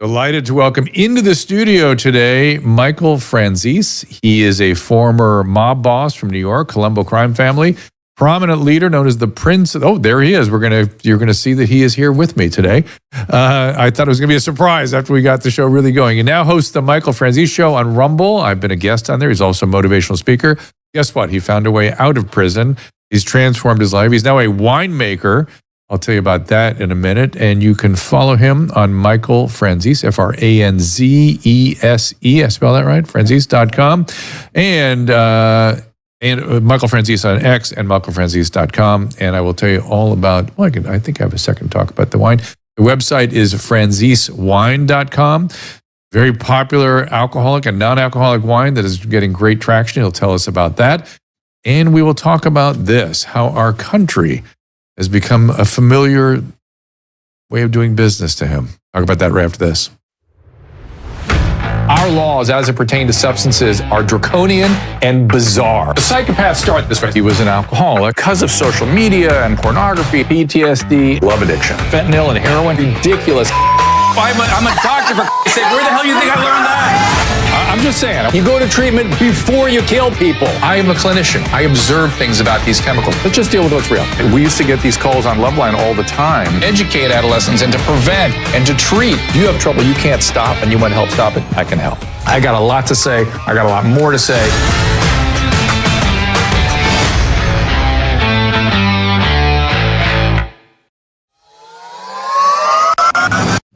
Delighted to welcome into the studio today Michael Franzese. He is a former mob boss from New York, Colombo crime family, prominent leader known as the Prince. Oh, there he is. You're gonna see that he is here with me today. I thought it was gonna be a surprise after we got the show really going. He now hosts the Michael Franzese Show on Rumble. I've been a guest on there. He's also a motivational speaker. Guess what? He found a way out of prison. He's transformed his life. He's now a winemaker. I'll tell you about that in a minute. And you can follow him on Michael Franzese, Franzese. I spell that right? Franzese.com. And Michael Franzese on X and michaelfranzese.com. And I will tell you all about, well, I think I have a second talk about the wine. The website is franzesewine.com. Very popular alcoholic and non-alcoholic wine that is getting great traction. He'll tell us about that. And we will talk about this, how our country has become a familiar way of doing business to him. Talk about that right after this. Our laws as it pertains to substances are draconian and bizarre. The psychopaths start this way. He was an alcoholic because of social media and pornography, PTSD, love addiction, fentanyl and heroin. Ridiculous. I'm a doctor, for sake. Where the hell do you think I learned that? I'm just saying, you go to treatment before you kill people. I am a clinician. I observe things about these chemicals. Let's just deal with what's real. We used to get these calls on Loveline all the time. Educate adolescents and to prevent and to treat. If you have trouble you can't stop and you want to help stop it, I can help. I got a lot to say. I got a lot more to say.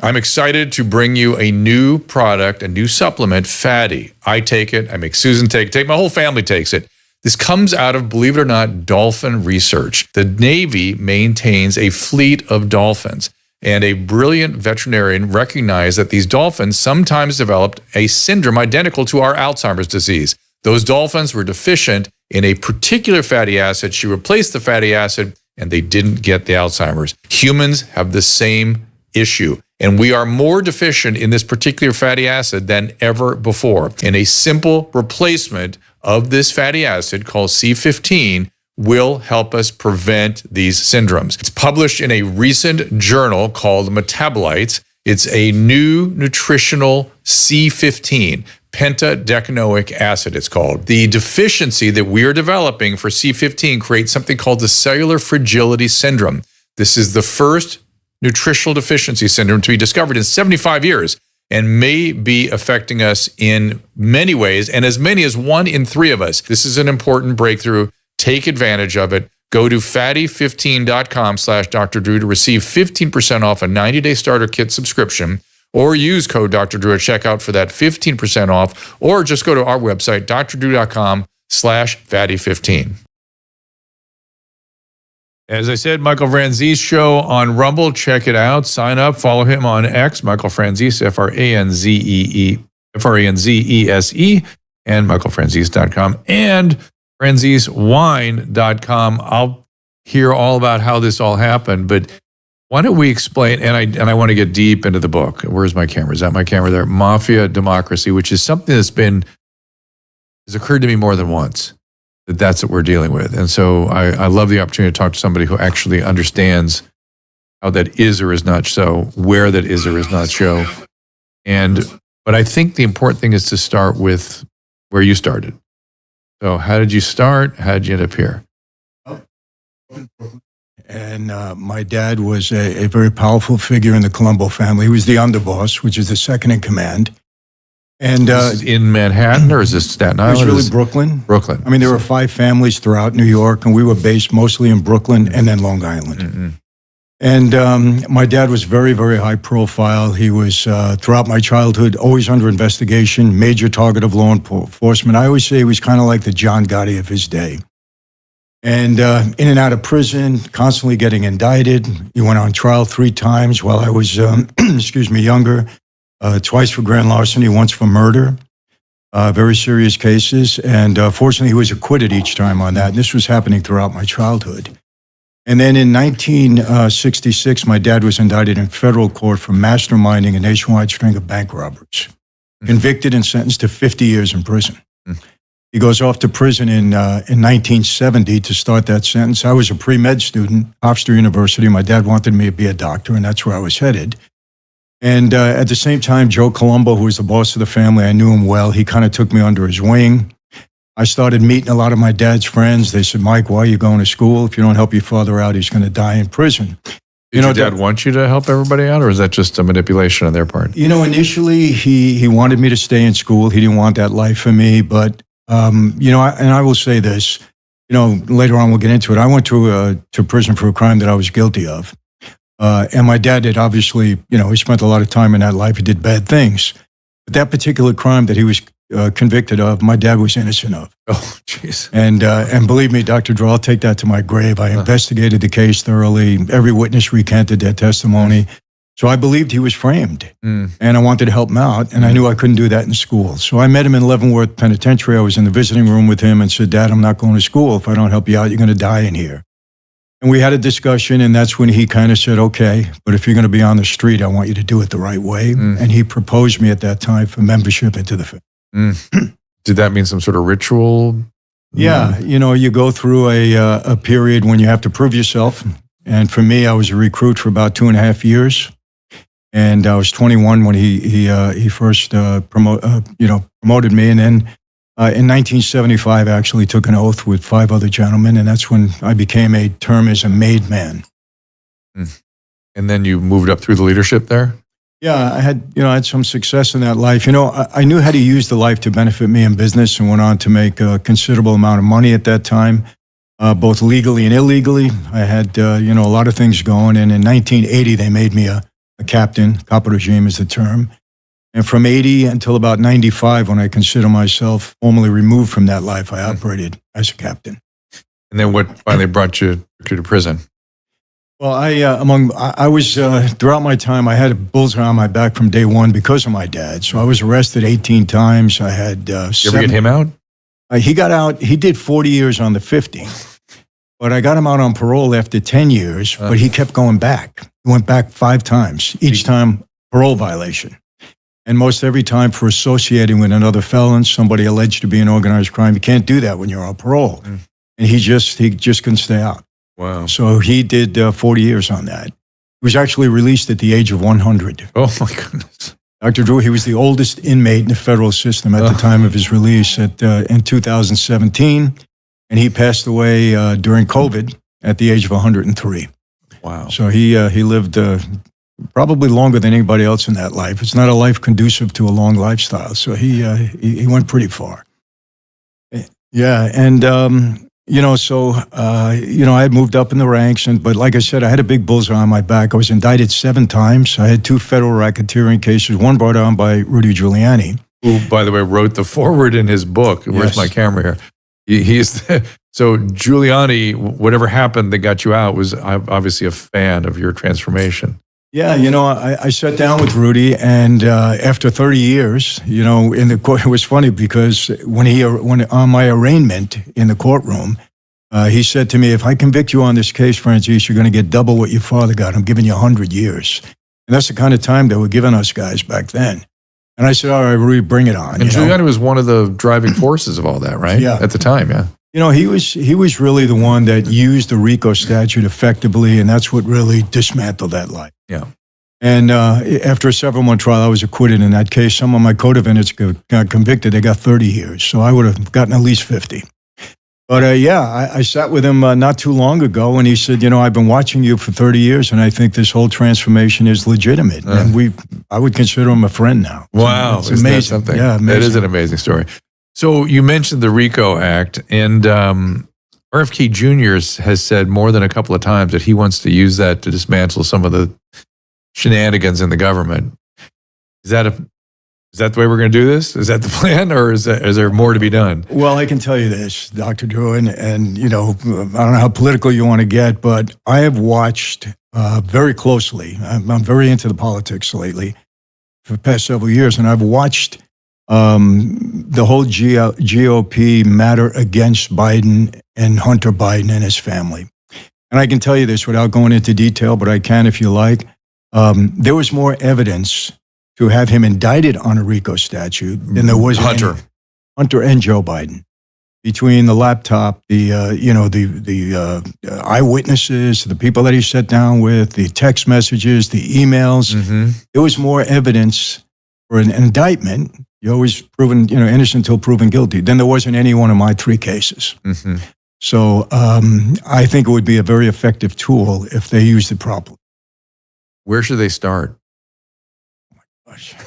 I'm excited to bring you a new product, a new supplement, Fatty. I take it. I make Susan take it. My whole family takes it. This comes out of, believe it or not, dolphin research. The Navy maintains a fleet of dolphins, and a brilliant veterinarian recognized that these dolphins sometimes developed a syndrome identical to our Alzheimer's disease. Those dolphins were deficient in a particular fatty acid. She replaced the fatty acid, and they didn't get the Alzheimer's. Humans have the same issue. And we are more deficient in this particular fatty acid than ever before. And a simple replacement of this fatty acid called C15 will help us prevent these syndromes. It's published in a recent journal called Metabolites. It's a new nutritional C15, pentadecanoic acid it's called. The deficiency that we are developing for C15 creates something called the cellular fragility syndrome. This is the first nutritional deficiency syndrome to be discovered in 75 years and may be affecting us in many ways, and as many as 1 in 3 of us. This is an important breakthrough. Take advantage of it. Go to fatty15.com/Dr. Drew to receive 15% off a 90-day starter kit subscription, or use code Dr. Drew at checkout for that 15% off, or just go to our website, drdrew.com/fatty15. As I said, Michael Franzese Show on Rumble. Check it out. Sign up. Follow him on X, Michael Franzese, Franzese, and michaelfranzese.com, and franzesewine.com. I'll hear all about how this all happened, but why don't we explain, and I want to get deep into the book. Where's my camera? Is that my camera there? Mafia Democracy, which is something has occurred to me more than once. That's what we're dealing with. And so I love the opportunity to talk to somebody who actually understands how that is or is not so, where that is or is not so. But I think the important thing is to start with where you started. So how did you start? How did you end up here? And my dad was a very powerful figure in the Colombo family. He was the underboss, which is the second in command. And this is in Manhattan, or is this Staten Island? It was really Brooklyn. Brooklyn. I mean, there were 5 families throughout New York, and we were based mostly in Brooklyn and then Long Island. Mm-hmm. And my dad was very, very high profile. He was, throughout my childhood, always under investigation, major target of law enforcement. I always say he was kind of like the John Gotti of his day. And in and out of prison, constantly getting indicted. He went on trial 3 times while I was, younger. Twice for grand larceny, once for murder, very serious cases. And fortunately, he was acquitted each time on that. And this was happening throughout my childhood. And then in 1966, my dad was indicted in federal court for masterminding a nationwide string of bank robberies, convicted and sentenced to 50 years in prison. He goes off to prison in 1970 to start that sentence. I was a pre-med student, Hofstra University. My dad wanted me to be a doctor, and that's where I was headed. And at the same time, Joe Colombo, who was the boss of the family, I knew him well. He kind of took me under his wing. I started meeting a lot of my dad's friends. They said, Mike, why are you going to school? If you don't help your father out, he's going to die in prison. Did your dad want you to help everybody out, or is that just a manipulation on their part? Initially, he wanted me to stay in school. He didn't want that life for me. But, and I will say this, later on we'll get into it. I went to prison for a crime that I was guilty of. And my dad did, obviously, he spent a lot of time in that life. He did bad things. But that particular crime that he was convicted of, my dad was innocent of. Oh, jeez. And believe me, Dr. Drew, I'll take that to my grave. I investigated the case thoroughly. Every witness recanted their testimony. So I believed he was framed. And I wanted to help him out. And I knew I couldn't do that in school. So I met him in Leavenworth Penitentiary. I was in the visiting room with him and said, Dad, I'm not going to school. If I don't help you out, you're going to die in here. And we had a discussion, and that's when he kind of said, okay, but if you're going to be on the street, I want you to do it the right way. And he proposed me at that time for membership into the family. Did that mean some sort of ritual? Yeah, you go through a period when you have to prove yourself. And for me, I was a recruit for about 2.5 years. And I was 21 when he first promoted me. And then in 1975, I actually took an oath with 5 other gentlemen. And that's when I became a term as a made man. And then you moved up through the leadership there? Yeah, I had some success in that life. I knew how to use the life to benefit me in business and went on to make a considerable amount of money at that time, both legally and illegally. I had, a lot of things going. And in 1980, they made me a captain. Capo regime is the term. And from 80 until about 95, when I consider myself formally removed from that life, I operated as a captain. And then what finally brought you to prison? Well, I was throughout my time, I had a bullseye on my back from day one because of my dad. So I was arrested 18 times. I had You ever get him out? He got out. He did 40 years on the 50, but I got him out on parole after 10 years. But he kept going back. He went back 5 times. Each time parole violation, and most every time for associating with another felon, somebody alleged to be an organized crime. You can't do that when you're on parole. And he just couldn't stay out. Wow. So he did 40 years on that. He was actually released at the age of 100. Oh, my goodness. Dr. Drew, he was the oldest inmate in the federal system at the time of his release in 2017. And he passed away during COVID at the age of 103. Wow. So he lived probably longer than anybody else in that life. It's not a life conducive to a long lifestyle. So he went pretty far. Yeah. And, I had moved up in the ranks, but like I said, I had a big bullseye on my back. I was indicted 7 times. I had 2 federal racketeering cases, one brought on by Rudy Giuliani. Who, by the way, wrote the foreword in his book. Where's my camera here? So Giuliani, whatever happened that got you out, was obviously a fan of your transformation. Yeah, I sat down with Rudy, and after 30 years, in the court, it was funny because when on my arraignment in the courtroom, he said to me, if I convict you on this case, Franzese, you're going to get double what your father got. I'm giving you 100 years. And that's the kind of time they were giving us guys back then. And I said, all right, Rudy, bring it on. And Giuliani was one of the driving forces of all that, right? Yeah. At the time, yeah. He was really the one that used the RICO statute effectively, and that's what really dismantled that life. Yeah. And after a several-month trial, I was acquitted in that case. Some of my co-defendants got convicted. They got 30 years, so I would have gotten at least 50. But I sat with him not too long ago, and he said, I've been watching you for 30 years, and I think this whole transformation is legitimate. And I would consider him a friend now. Wow. It's amazing. That something? Yeah, amazing. That is an amazing story. So you mentioned the RICO Act, and RFK Jr. has said more than a couple of times that he wants to use that to dismantle some of the shenanigans in the government. Is that the way we're going to do this? Is that the plan, or is there more to be done? Well, I can tell you this, Dr. Drew, and I don't know how political you want to get, but I have watched very closely. I'm very into the politics lately for the past several years, and I've watched the whole GOP matter against Biden and Hunter Biden and his family. And I can tell you this without going into detail, but I can if you like. There was more evidence to have him indicted on a RICO statute than there was Hunter and Joe Biden. between the laptop, the eyewitnesses, the people that he sat down with, the text messages, the emails. There was more evidence for an indictment. You're always proven, innocent until proven guilty. Than there was in any one of my 3 cases. So I think it would be a very effective tool if they used it properly. Where should they start?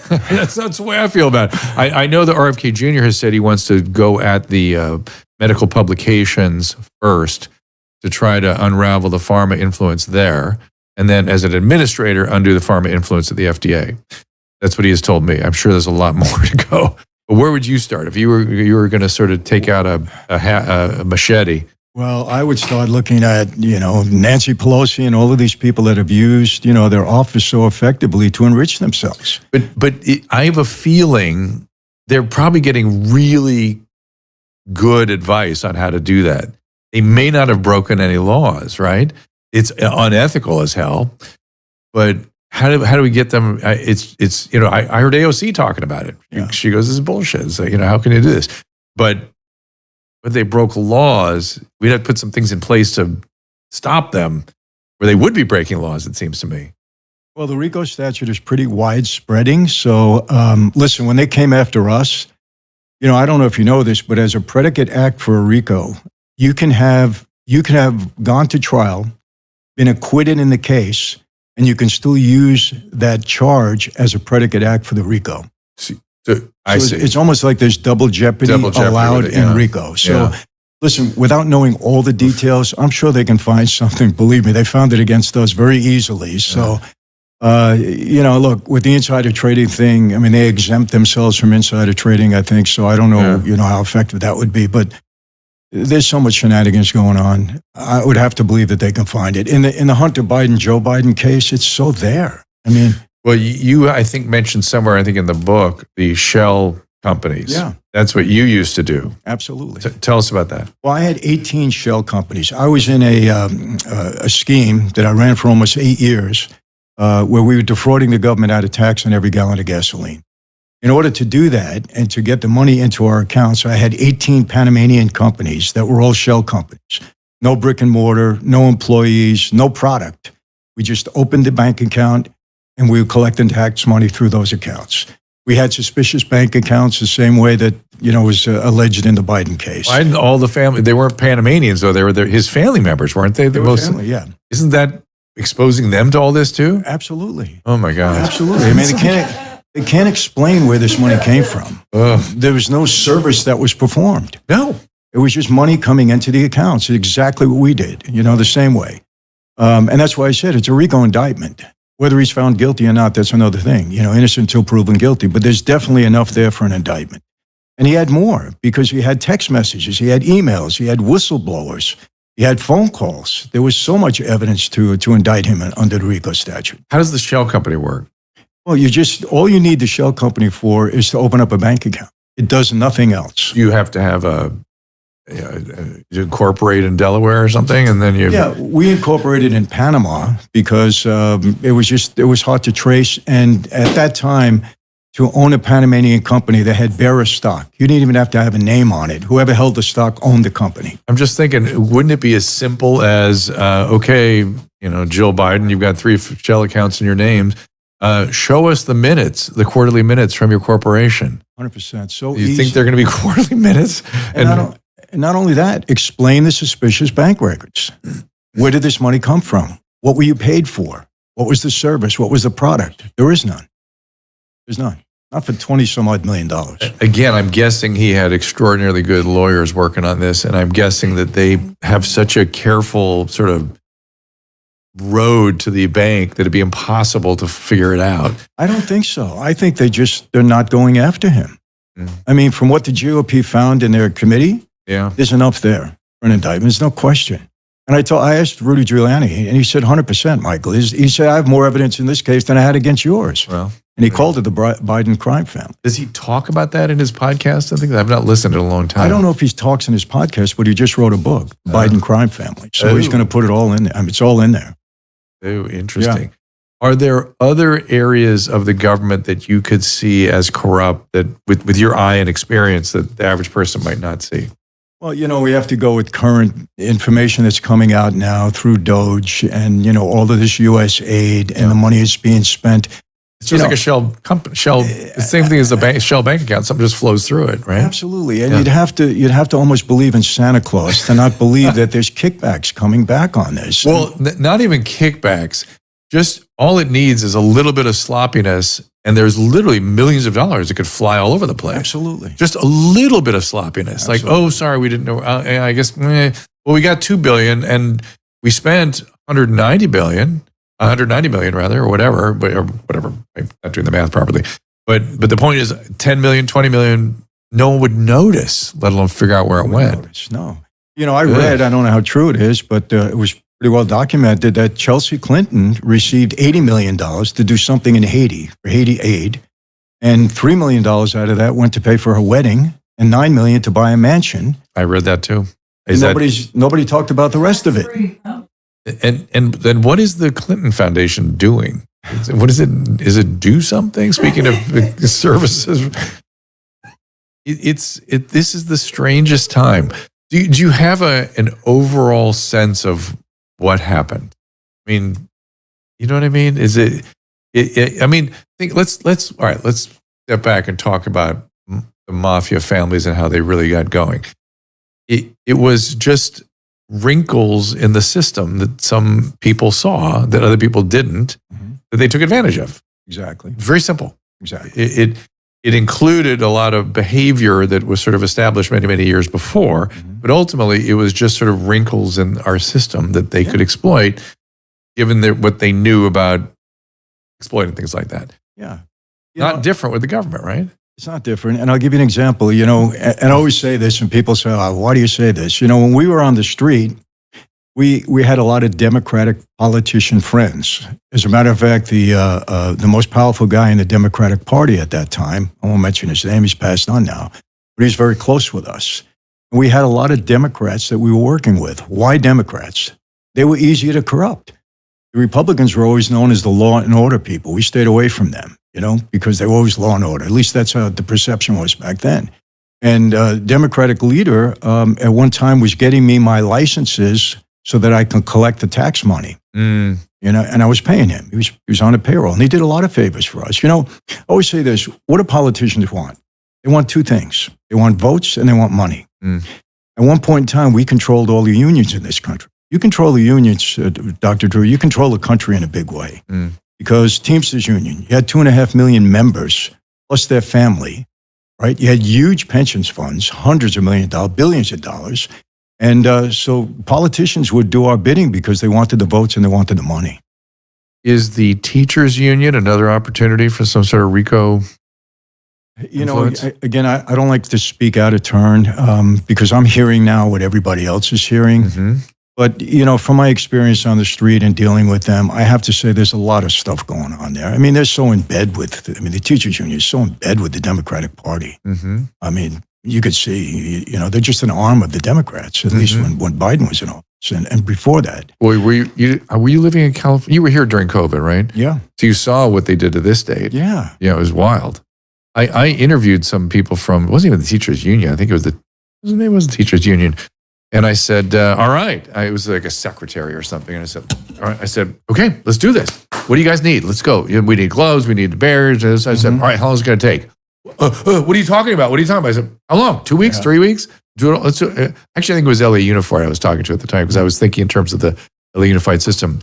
That's the way I feel about it. I know that RFK Jr. has said he wants to go at the medical publications first to try to unravel the pharma influence there, and then as an administrator, undo the pharma influence at the FDA. That's what he has told me. I'm sure there's a lot more to go. But where would you start if you were going to sort of take out a machete? Well, I would start looking at, Nancy Pelosi and all of these people that have used, their office so effectively to enrich themselves. But I have a feeling they're probably getting really good advice on how to do that. They may not have broken any laws, right? It's unethical as hell. But how do we get them? I heard AOC talking about it. Yeah. She goes, "This is bullshit." It's like, how can you do this? But they broke laws. We'd have to put some things in place to stop them, where they would be breaking laws, it seems to me. Well, the RICO statute is pretty widespreading. So, listen, when they came after us, I don't know if you know this, but as a predicate act for a RICO, you can have gone to trial, been acquitted in the case, and you can still use that charge as a predicate act for the RICO. I see. It's almost like there's double jeopardy allowed in RICO. So, listen, without knowing all the details, I'm sure they can find something. Believe me, they found it against us very easily. So, look, with the insider trading thing, I mean, they exempt themselves from insider trading, I think. So I don't know, how effective that would be. But there's so much shenanigans going on. I would have to believe that they can find it. In the Hunter Biden, Joe Biden case, it's so there. I mean... Well, you, I think, mentioned somewhere, I think in the book, the shell companies. Yeah. That's what you used to do. Absolutely. Tell us about that. Well, I had 18 shell companies. I was in a scheme that I ran for almost 8 years where we were defrauding the government out of tax on every gallon of gasoline. In order to do that and to get the money into our accounts, I had 18 Panamanian companies that were all shell companies. No brick and mortar, no employees, no product. We just opened the bank account and we were collecting tax money through those accounts. We had suspicious bank accounts the same way that, was alleged in the Biden case. Biden, all the family, they weren't Panamanians, though. They were his family members, weren't they? They were family, yeah. Isn't that exposing them to all this, too? Absolutely. Oh, my God. Absolutely. I mean, they can't explain where this money came from. There was no service that was performed. No. It was just money coming into the accounts. Exactly what we did, the same way. And that's why I said it's a RICO indictment. Whether he's found guilty or not, that's another thing. Innocent until proven guilty. But there's definitely enough there for an indictment. And he had more because he had text messages, he had emails, he had whistleblowers, he had phone calls. There was so much evidence to indict him under the RICO statute. How does the shell company work? Well, all you need the shell company for is to open up a bank account. It does nothing else. You have to have you incorporate in Delaware or something, and then you... Yeah, we incorporated in Panama because it was hard to trace. And at that time, to own a Panamanian company that had bearer stock, you didn't even have to have a name on it. Whoever held the stock owned the company. I'm just thinking, wouldn't it be as simple as, Jill Biden, you've got 3 shell accounts in your names. Show us the minutes, the quarterly minutes from your corporation. 100%. So you think they're going to be quarterly minutes? And not only that, explain the suspicious bank records. Where did this money come from? What were you paid for? What was the service? What was the product? There is none. There's none. Not for $20-some-odd million. Again, I'm guessing he had extraordinarily good lawyers working on this, and I'm guessing that they have such a careful sort of road to the bank that it'd be impossible to figure it out. I don't think so. I think they're not going after him. I mean, from what the GOP found in their committee, there's enough there for an indictment. There's no question. And I asked Rudy Giuliani, and he said 100%, Michael. He said, I have more evidence in this case than I had against yours. Well, and he called it the Biden crime family. Does he talk about that in his podcast? I think I've not listened in a long time. I don't know if he talks in his podcast, but he just wrote a book, Biden crime family. So he's going to put it all in there. I mean, it's all in there. Oh, interesting. Yeah. Are there other areas of the government that you could see as corrupt that with your eye and experience that the average person might not see? Well, we have to go with current information that's coming out now through Doge and, all of this U.S. aid and the money is being spent. It's just like a shell company, the same thing as the shell bank account. Something just flows through it, right? Absolutely. And you'd have to almost believe in Santa Claus to not believe that there's kickbacks coming back on this. Well, not even kickbacks. Just all it needs is a little bit of sloppiness, and there's literally millions of dollars that could fly all over the place. Absolutely. Just a little bit of sloppiness. Absolutely. Like, oh, sorry, we didn't know. I guess, well, we got $2 billion, and we spent 190 million rather, or whatever. I'm not doing the math properly. But the point is, 10 million, 20 million, no one would notice, let alone figure out where it went. Notice, no. I read, I don't know how true it is, but it was pretty well documented that Chelsea Clinton received $80 million to do something in Haiti, for Haiti aid, and $3 million out of that went to pay for her wedding, and $9 million to buy a mansion. I read that too. Nobody talked about the rest of it. And then what is the Clinton Foundation doing? What is it? Is it do something? Speaking of services, this is the strangest time. Do you have an overall sense of what happened? I mean, you know what I mean? Is it I mean, let's step back and talk about the mafia families and how they really got going. It was just wrinkles in the system that some people saw that other people didn't, that they took advantage of. Exactly. Very simple. Exactly. It included a lot of behavior that was sort of established many, many years before, but ultimately it was just sort of wrinkles in our system that they could exploit, given what they knew about exploiting things like that. Yeah. Not different with the government, right? It's not different. And I'll give you an example, and I always say this, and people say, oh, why do you say this? When we were on the street, we had a lot of Democratic politician friends. As a matter of fact, the most powerful guy in the Democratic Party at that time, I won't mention his name, he's passed on now, but he's very close with us. And we had a lot of Democrats that we were working with. Why Democrats? They were easier to corrupt. The Republicans were always known as the law and order people. We stayed away from them, because they were always law and order. At least that's how the perception was back then. And Democratic leader at one time was getting me my licenses so that I can collect the tax money. And I was paying him. He was on a payroll, and he did a lot of favors for us. I always say this: what do politicians want? They want two things. They want votes and they want money. At one point in time, we controlled all the unions in this country. You control the unions, Dr. Drew, you control the country in a big way. Because Teamsters Union, you had 2.5 million members, plus their family, right? You had huge pensions funds, hundreds of millions of dollars, billions of dollars. And so politicians would do our bidding because they wanted the votes and they wanted the money. Is the teachers union another opportunity for some sort of RICO influence? Again, I don't like to speak out of turn because I'm hearing now what everybody else is hearing. But, from my experience on the street and dealing with them, I have to say there's a lot of stuff going on there. I mean, they're so in bed the teachers union is so in bed with the Democratic Party. I mean, you could see, they're just an arm of the Democrats, at least when Biden was in office and before that. Boy, were you living in California? You were here during COVID, right? Yeah. So you saw what they did to this state. Yeah. Yeah, it was wild. I interviewed some people from, it wasn't even the teachers union. I think his name was the teachers union. And I said, all right. I was like a secretary or something. And I said, all right. I said, okay, let's do this. What do you guys need? Let's go. We need gloves. We need the barriers. I said, all right, how long is it going to take? What are you talking about? What are you talking about? I said, how long? 2 weeks? 3 weeks? Let's do it. Actually, I think it was LA Unified I was talking to at the time because I was thinking in terms of the LA Unified system.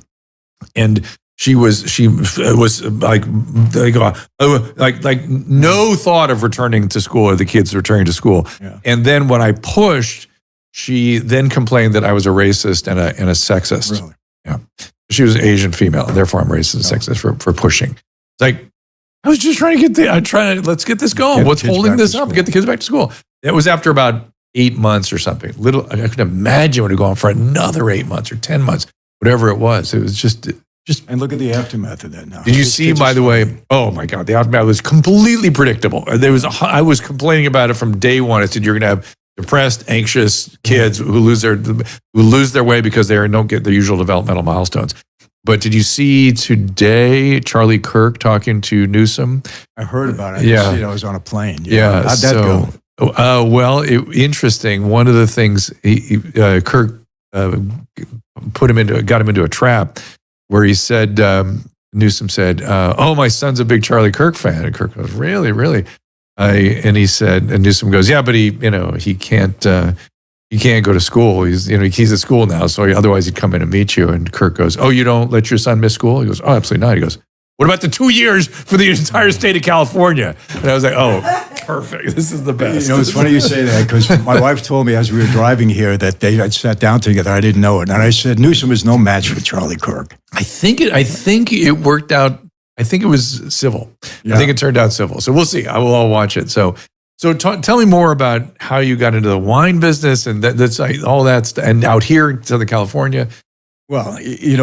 And she was like no thought of returning to school or the kids returning to school. Yeah. And then when I pushed, she then complained that I was a racist and a sexist. Really? Yeah. She was an Asian female, and therefore I'm racist and sexist for pushing. It's like, I was just trying to let's get this going. What's holding this up? Get the kids back to school. It was after about 8 months or something. I could imagine it would have gone for another 8 months or 10 months, whatever it was. It was just. And look at the aftermath of that now. Did you see, by the way, oh my God, the aftermath was completely predictable. I was complaining about it from day one. I said, you're going to have depressed, anxious kids who lose their way because they don't get their usual developmental milestones. But did you see today Charlie Kirk talking to Newsom? I heard about it. Yeah. I was on a plane. Yeah. How'd that go? Well, interesting. One of the things Kirk got him into a trap where he said, Newsom said, "Oh, my son's a big Charlie Kirk fan." And Kirk goes, "Really, really?" And he said, and Newsom goes, "Yeah, but he can't go to school. He's at school now, so otherwise he'd come in and meet you." And Kirk goes, "Oh, you don't let your son miss school?" He goes, "Oh, absolutely not." He goes, "What about the 2 years for the entire state of California?" And I was like, "Oh, perfect. This is the best." It's funny you say that because my wife told me as we were driving here that they had sat down together. I didn't know it. And I said, Newsom is no match for Charlie Kirk. I think it worked out. I think it was civil. Yeah. I think it turned out civil. So we'll see. I'll watch it. So tell me more about how you got into the wine business and that's all that stuff, and out here in Southern California. Well,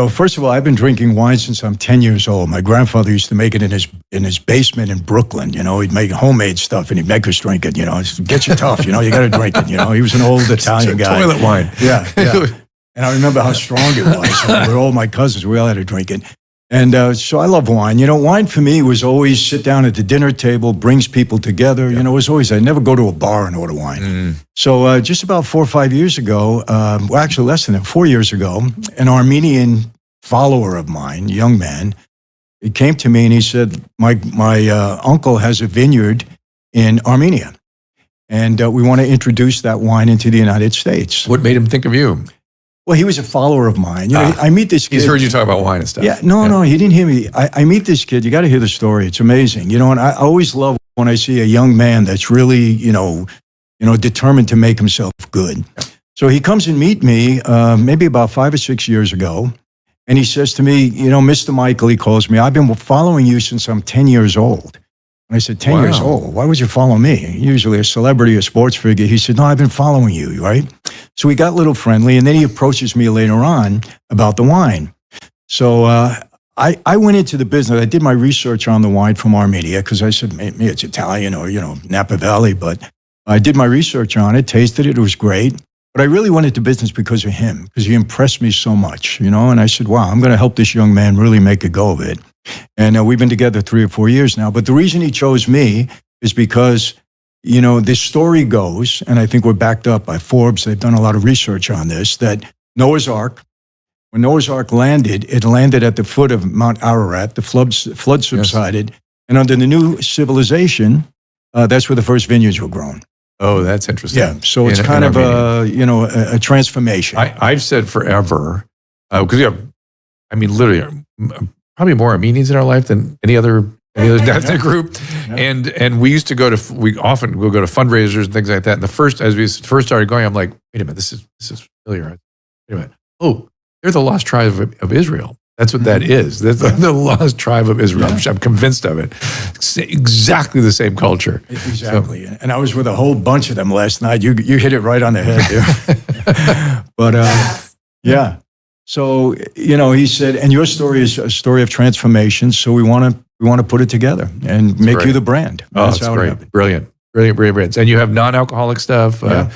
first of all, I've been drinking wine since I'm 10 years old. My grandfather used to make it in his basement in Brooklyn. He'd make homemade stuff and he'd make us drink it. It gets you tough. You got to drink it. He was an old Italian guy. Toilet wine. Yeah. And I remember how strong it was. With all my cousins, we all had to drink it. And so I love wine. Wine for me was always sit down at the dinner table, brings people together. It was always, I never go to a bar and order wine. So just about 4 or 5 years ago, well, actually less than that, 4 years ago, an Armenian follower of mine, young man, he came to me and he said, my uncle has a vineyard in Armenia. And we want to introduce that wine into the United States. What made him think of you? Well, he was a follower of mine. I meet this kid. He's heard you talk about wine and stuff. Yeah, no, he didn't hear me. I meet this kid. You got to hear the story. It's amazing. And I always love when I see a young man that's really, determined to make himself good. So he comes and meet me maybe about 5 or 6 years ago. And he says to me, Mr. Michael, he calls me, I've been following you since I'm 10 years old. And I said, 10 years old? Why would you follow me? Usually a celebrity, a sports figure. He said, no, I've been following you, right? So we got a little friendly, and then he approaches me later on about the wine. So I went into the business. I did my research on the wine from Armenia because I said, maybe it's Italian or, Napa Valley. But I did my research on it, tasted it. It was great. But I really went into business because of him, because he impressed me so much, And I said, wow, I'm going to help this young man really make a go of it. And we've been together 3 or 4 years now. But the reason he chose me is because, this story goes, and I think we're backed up by Forbes. They've done a lot of research on this, that Noah's Ark, when Noah's Ark landed, it landed at the foot of Mount Ararat. The flood subsided. Yes. And under the new civilization, that's where the first vineyards were grown. Oh, that's interesting. Yeah, so it's kind of a transformation. I've said forever, because we have, literally, probably more Armenians in our life than any other ethnic group. Yeah. And we used to we often will go to fundraisers and things like that. And as we first started going, I'm like, wait a minute, this is familiar. Wait a minute. Oh, they're the lost tribe of Israel. That's what that is. That's the lost tribe of Israel. Yeah. I'm convinced of it. It's exactly the same culture. Exactly. So, and I was with a whole bunch of them last night. You hit it right on the head there. But yeah. So, he said, and your story is a story of transformation. So we want to put it together and make you the brand. That's how great. It happened. Brilliant. And you have non-alcoholic stuff. Yeah.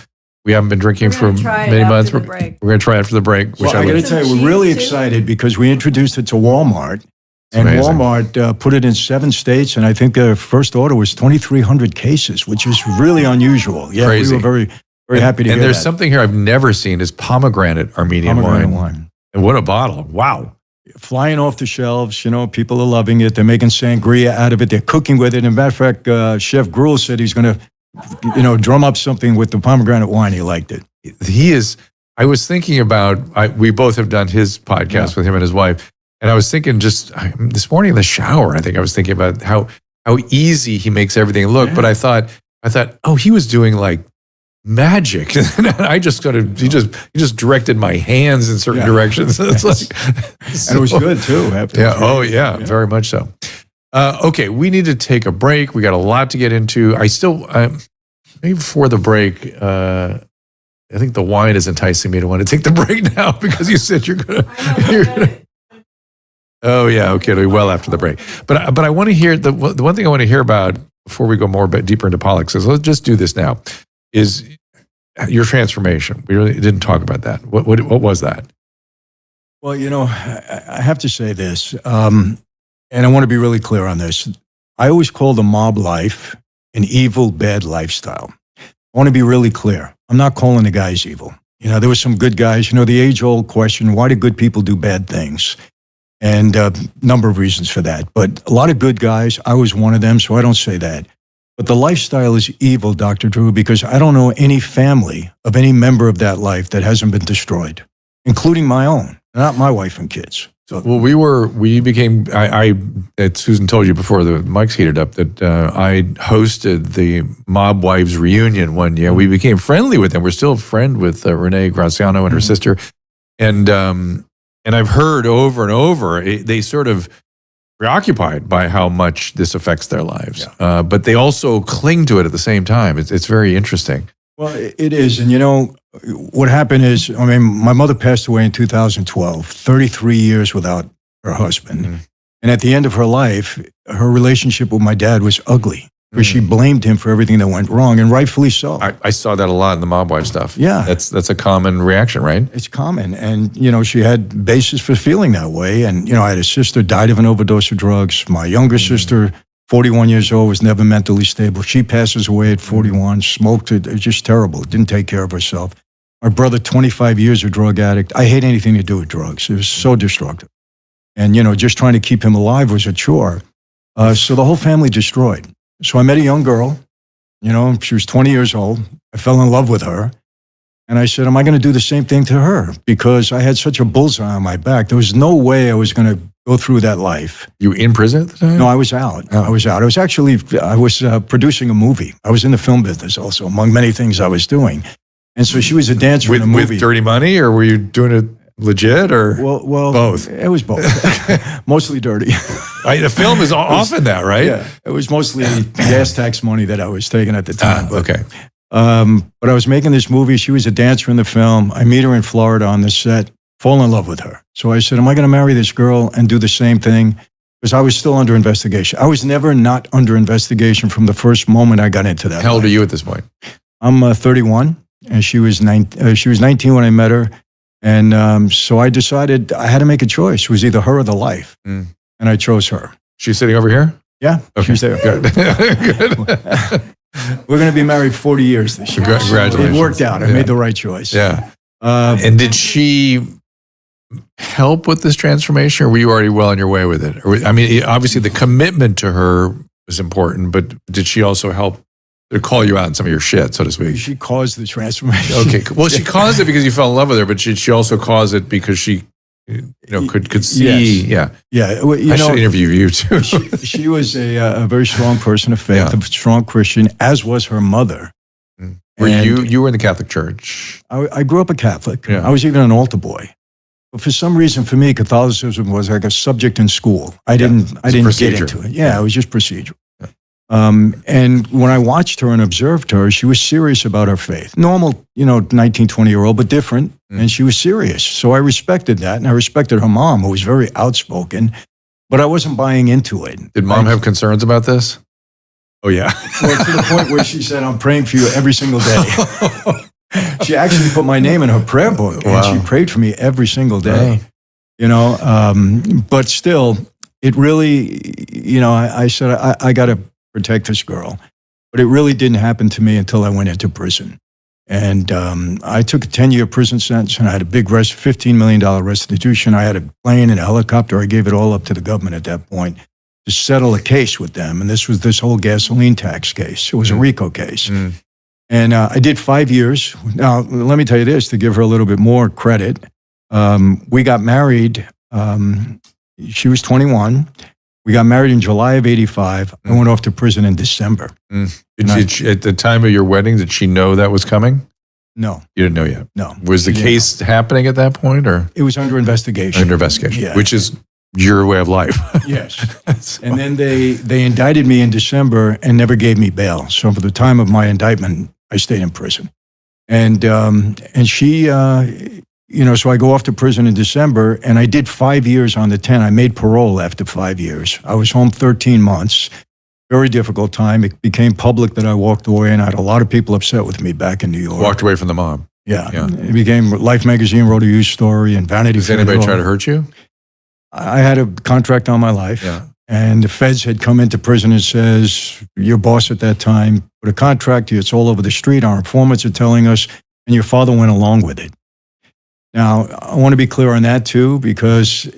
We haven't been drinking for many months. We're going to try after the break. Well, I got to tell you, we're really excited because we introduced it to Walmart. And amazing. Walmart put it in 7 states. And I think their first order was 2,300 cases, which is really unusual. Yeah, crazy. We were very, very happy to hear that. And there's something here I've never seen is pomegranate Armenian wine. And what a bottle. Wow. Flying off the shelves, people are loving it. They're making sangria out of it. They're cooking with it. And matter of fact, Chef Gruel said he's going to, drum up something with the pomegranate wine. He liked it. I was thinking about, we both have done his podcast with him and his wife. And I was thinking just this morning in the shower, I think I was thinking about how easy he makes everything look. Yeah. But I thought, oh, he was doing like magic. I just he just directed my hands in certain directions. It's and it was good too. Very much so. Okay, we need to take a break. We got a lot to get into. Maybe before the break, I think the wine is enticing me to want to take the break now because you said you're gonna. Oh yeah, okay. It'll be well after the break. But I want to hear the one thing I want to hear about before we go more deeper into politics is let's just do this now. Is your transformation? We really didn't talk about that. What was that? Well, I have to say this, and I want to be really clear on this. I always call the mob life an evil, bad lifestyle. I want to be really clear. I'm not calling the guys evil. You know, there were some good guys. You know, the age-old question, why do good people do bad things? And a number of reasons for that. But a lot of good guys, I was one of them, so I don't say that. But the lifestyle is evil, Dr. Drew, because I don't know any family of any member of that life that hasn't been destroyed, including my own, not my wife and kids. So, well, Susan told you before the mics heated up that I hosted the Mob Wives reunion one year. We became friendly with them. We're still a friend with Renee Graziano and her sister. And I've heard over and over, they sort of preoccupied by how much this affects their lives. Yeah. But they also cling to it at the same time. It's very interesting. Well, it is. And you know, what happened is, I mean, my mother passed away in 2012, 33 years without her husband. Mm-hmm. And at the end of her life, her relationship with my dad was ugly, because she blamed him for everything that went wrong, and rightfully so. I saw that a lot in the Mob Wife stuff. Yeah. That's a common reaction, right? It's common. And, you know, she had basis for feeling that way. And, you know, I had a sister, died of an overdose of drugs. My younger sister, 41 years old, was never mentally stable. She passes away at 41, smoked it. It was just terrible. Didn't take care of herself. My brother, 25 years a drug addict. I hate anything to do with drugs. It was so destructive. And, you know, just trying to keep him alive was a chore. So the whole family destroyed. So I met a young girl, you know, she was 20 years old. I fell in love with her. And I said, am I going to do the same thing to her? Because I had such a bullseye on my back. There was no way I was going to go through that life. You were in prison at the time? No, I was out. Oh. I was out. I was producing a movie. I was in the film business also, among many things I was doing. And so she was a dancer in a movie. With dirty money, or were you doing it legit, or well, both? It was both. Mostly dirty. The film is often that, right? Yeah, it was mostly gas tax money that I was taking at the time. Okay. But I was making this movie. She was a dancer in the film. I meet her in Florida on the set, fall in love with her. So I said, am I going to marry this girl and do the same thing? Because I was still under investigation. I was never not under investigation from the first moment I got into that. How old are you at this point? I'm 31, and she was 19 when I met her. And so I decided I had to make a choice. It was either her or the life. And I chose her. She's sitting over here? Yeah, okay. She's there. Good. We're going to be married 40 years this year. Congratulations. It worked out. I made the right choice. Yeah. And did she help with this transformation, or were you already well on your way with it? Or, I mean, obviously the commitment to her was important, but did she also help to call you out on some of your shit, so to speak? She caused the transformation. Okay. Well, she caused it because you fell in love with her, but she also caused it because she, you know, could see. Yes. Yeah. Well, I should interview you too. She was a very strong person of faith, a strong Christian, as was her mother. You were in the Catholic Church. I grew up a Catholic. Yeah. I was even an altar boy. But for some reason, for me, Catholicism was like a subject in school. I didn't get into it. Yeah, it was just procedural. Yeah. And when I watched her and observed her, she was serious about her faith. Normal, 19, 20-year-old, but different. And she was serious. So I respected that. And I respected her mom, who was very outspoken. But I wasn't buying into it. Did mom have concerns about this? Oh, yeah. Well, to the point where she said, I'm praying for you every single day. She actually put my name in her prayer book, and she prayed for me every single day. Wow. But still, it really, I said, I got to protect this girl. But it really didn't happen to me until I went into prison. And I took a 10-year prison sentence, and I had a big $15 million restitution. I had a plane and a helicopter. I gave it all up to the government at that point to settle a case with them. And this was this whole gasoline tax case. It was a RICO case. And I did 5 years. Now, let me tell you this, to give her a little bit more credit. We got married. She was 21. We got married in July of 85. I went off to prison in December. Did she, at the time of your wedding, did she know that was coming? No. You didn't know yet? No. Was the case happening at that point? Or it was under investigation. Under investigation, which is your way of life. Yes. And then they indicted me in December and never gave me bail. So for the time of my indictment, I stayed in prison. And she, so I go off to prison in December, and I did 5 years on the 10. I made parole after 5 years. I was home 13 months. Very difficult time. It became public that I walked away, and I had a lot of people upset with me back in New York. Walked away from the mob. Yeah. It became, Life magazine wrote a huge story, and Vanity Fair. Did anybody try to hurt you? I had a contract on my life. Yeah. And the feds had come into prison and says, your boss at that time put with a contract. It's all over the street. Our informants are telling us, and your father went along with it. Now, I want to be clear on that too, because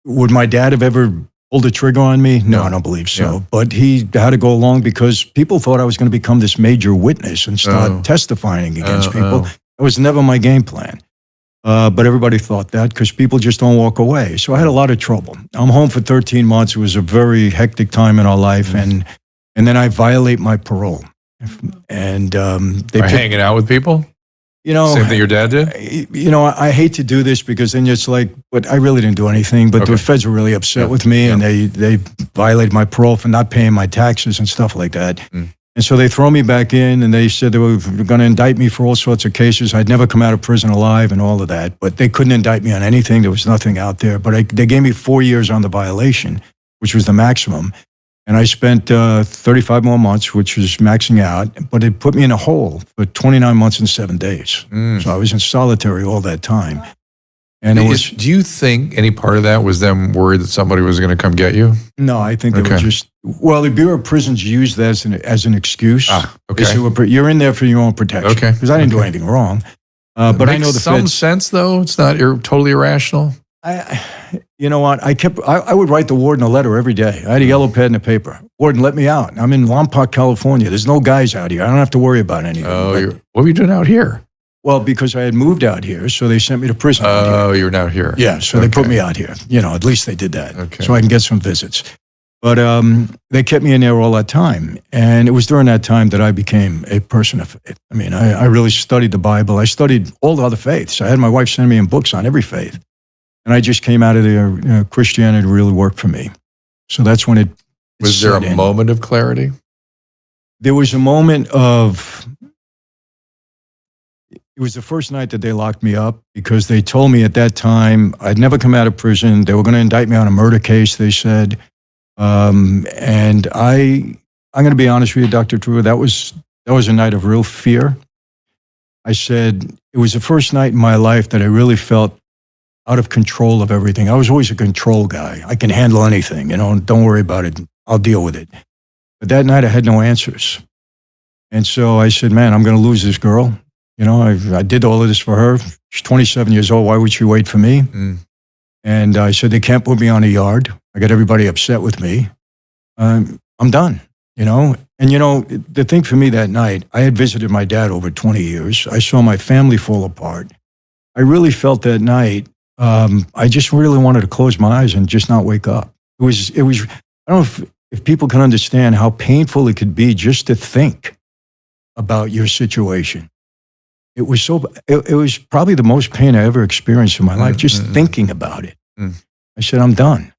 would my dad have ever pulled a trigger on me? No, I don't believe so. Yeah. But he had to go along because people thought I was going to become this major witness and start testifying against people. It was never my game plan. But everybody thought that because people just don't walk away. So I had a lot of trouble. I'm home for 13 months. It was a very hectic time in our life. And then I violate my parole. And they hanging out with people? You know, same thing your dad did? You know, I hate to do this because then it's like, but I really didn't do anything. But the feds were really upset with me, and they violated my parole for not paying my taxes and stuff like that. And so they throw me back in, and they said they were going to indict me for all sorts of cases. I'd never come out of prison alive and all of that. But they couldn't indict me on anything. There was nothing out there. But they gave me 4 years on the violation, which was the maximum. And I spent 35 more months, which was maxing out, but it put me in a hole for 29 months and 7 days. So I was in solitary all that time. And it was. Do you think any part of that was them worried that somebody was going to come get you? No, I think they were just, well, the Bureau of Prisons used that as an excuse. They said, you're in there for your own protection. Because I didn't do anything wrong. But I know the some feds. Sense, though? It's not totally irrational? You know what? I would write the warden a letter every day. I had a yellow pad and a paper. Warden, let me out. I'm in Lompoc, California. There's no guys out here. I don't have to worry about anything. What were you doing out here? Well, because I had moved out here, so they sent me to prison. You're now here. Yeah, so they put me out here. You know, at least they did that, so I can get some visits. But they kept me in there all that time. And it was during that time that I became a person of faith. I mean, I really studied the Bible. I studied all the other faiths. I had my wife send me in books on every faith. And I just came out of there. Christianity really worked for me. So that's when it was there a moment of clarity? There was a moment of, it was the first night that they locked me up because they told me at that time I'd never come out of prison. They were going to indict me on a murder case, they said. And I'm going to be honest with you, Dr. True, that was a night of real fear. I said, it was the first night in my life that I really felt out of control of everything. I was always a control guy. I can handle anything, you know, don't worry about it. I'll deal with it. But that night I had no answers. And so I said, man, I'm going to lose this girl. You know, I did all of this for her. She's 27 years old. Why would she wait for me? And I said, they can't put me on a yard. I got everybody upset with me. I'm done, you know. And, you know, the thing for me that night, I had visited my dad over 20 years. I saw my family fall apart. I really felt that night, I just really wanted to close my eyes and just not wake up. It was. I don't know if people can understand how painful it could be just to think about your situation. It was it was probably the most pain I ever experienced in my life, just thinking about it. I said, I'm done.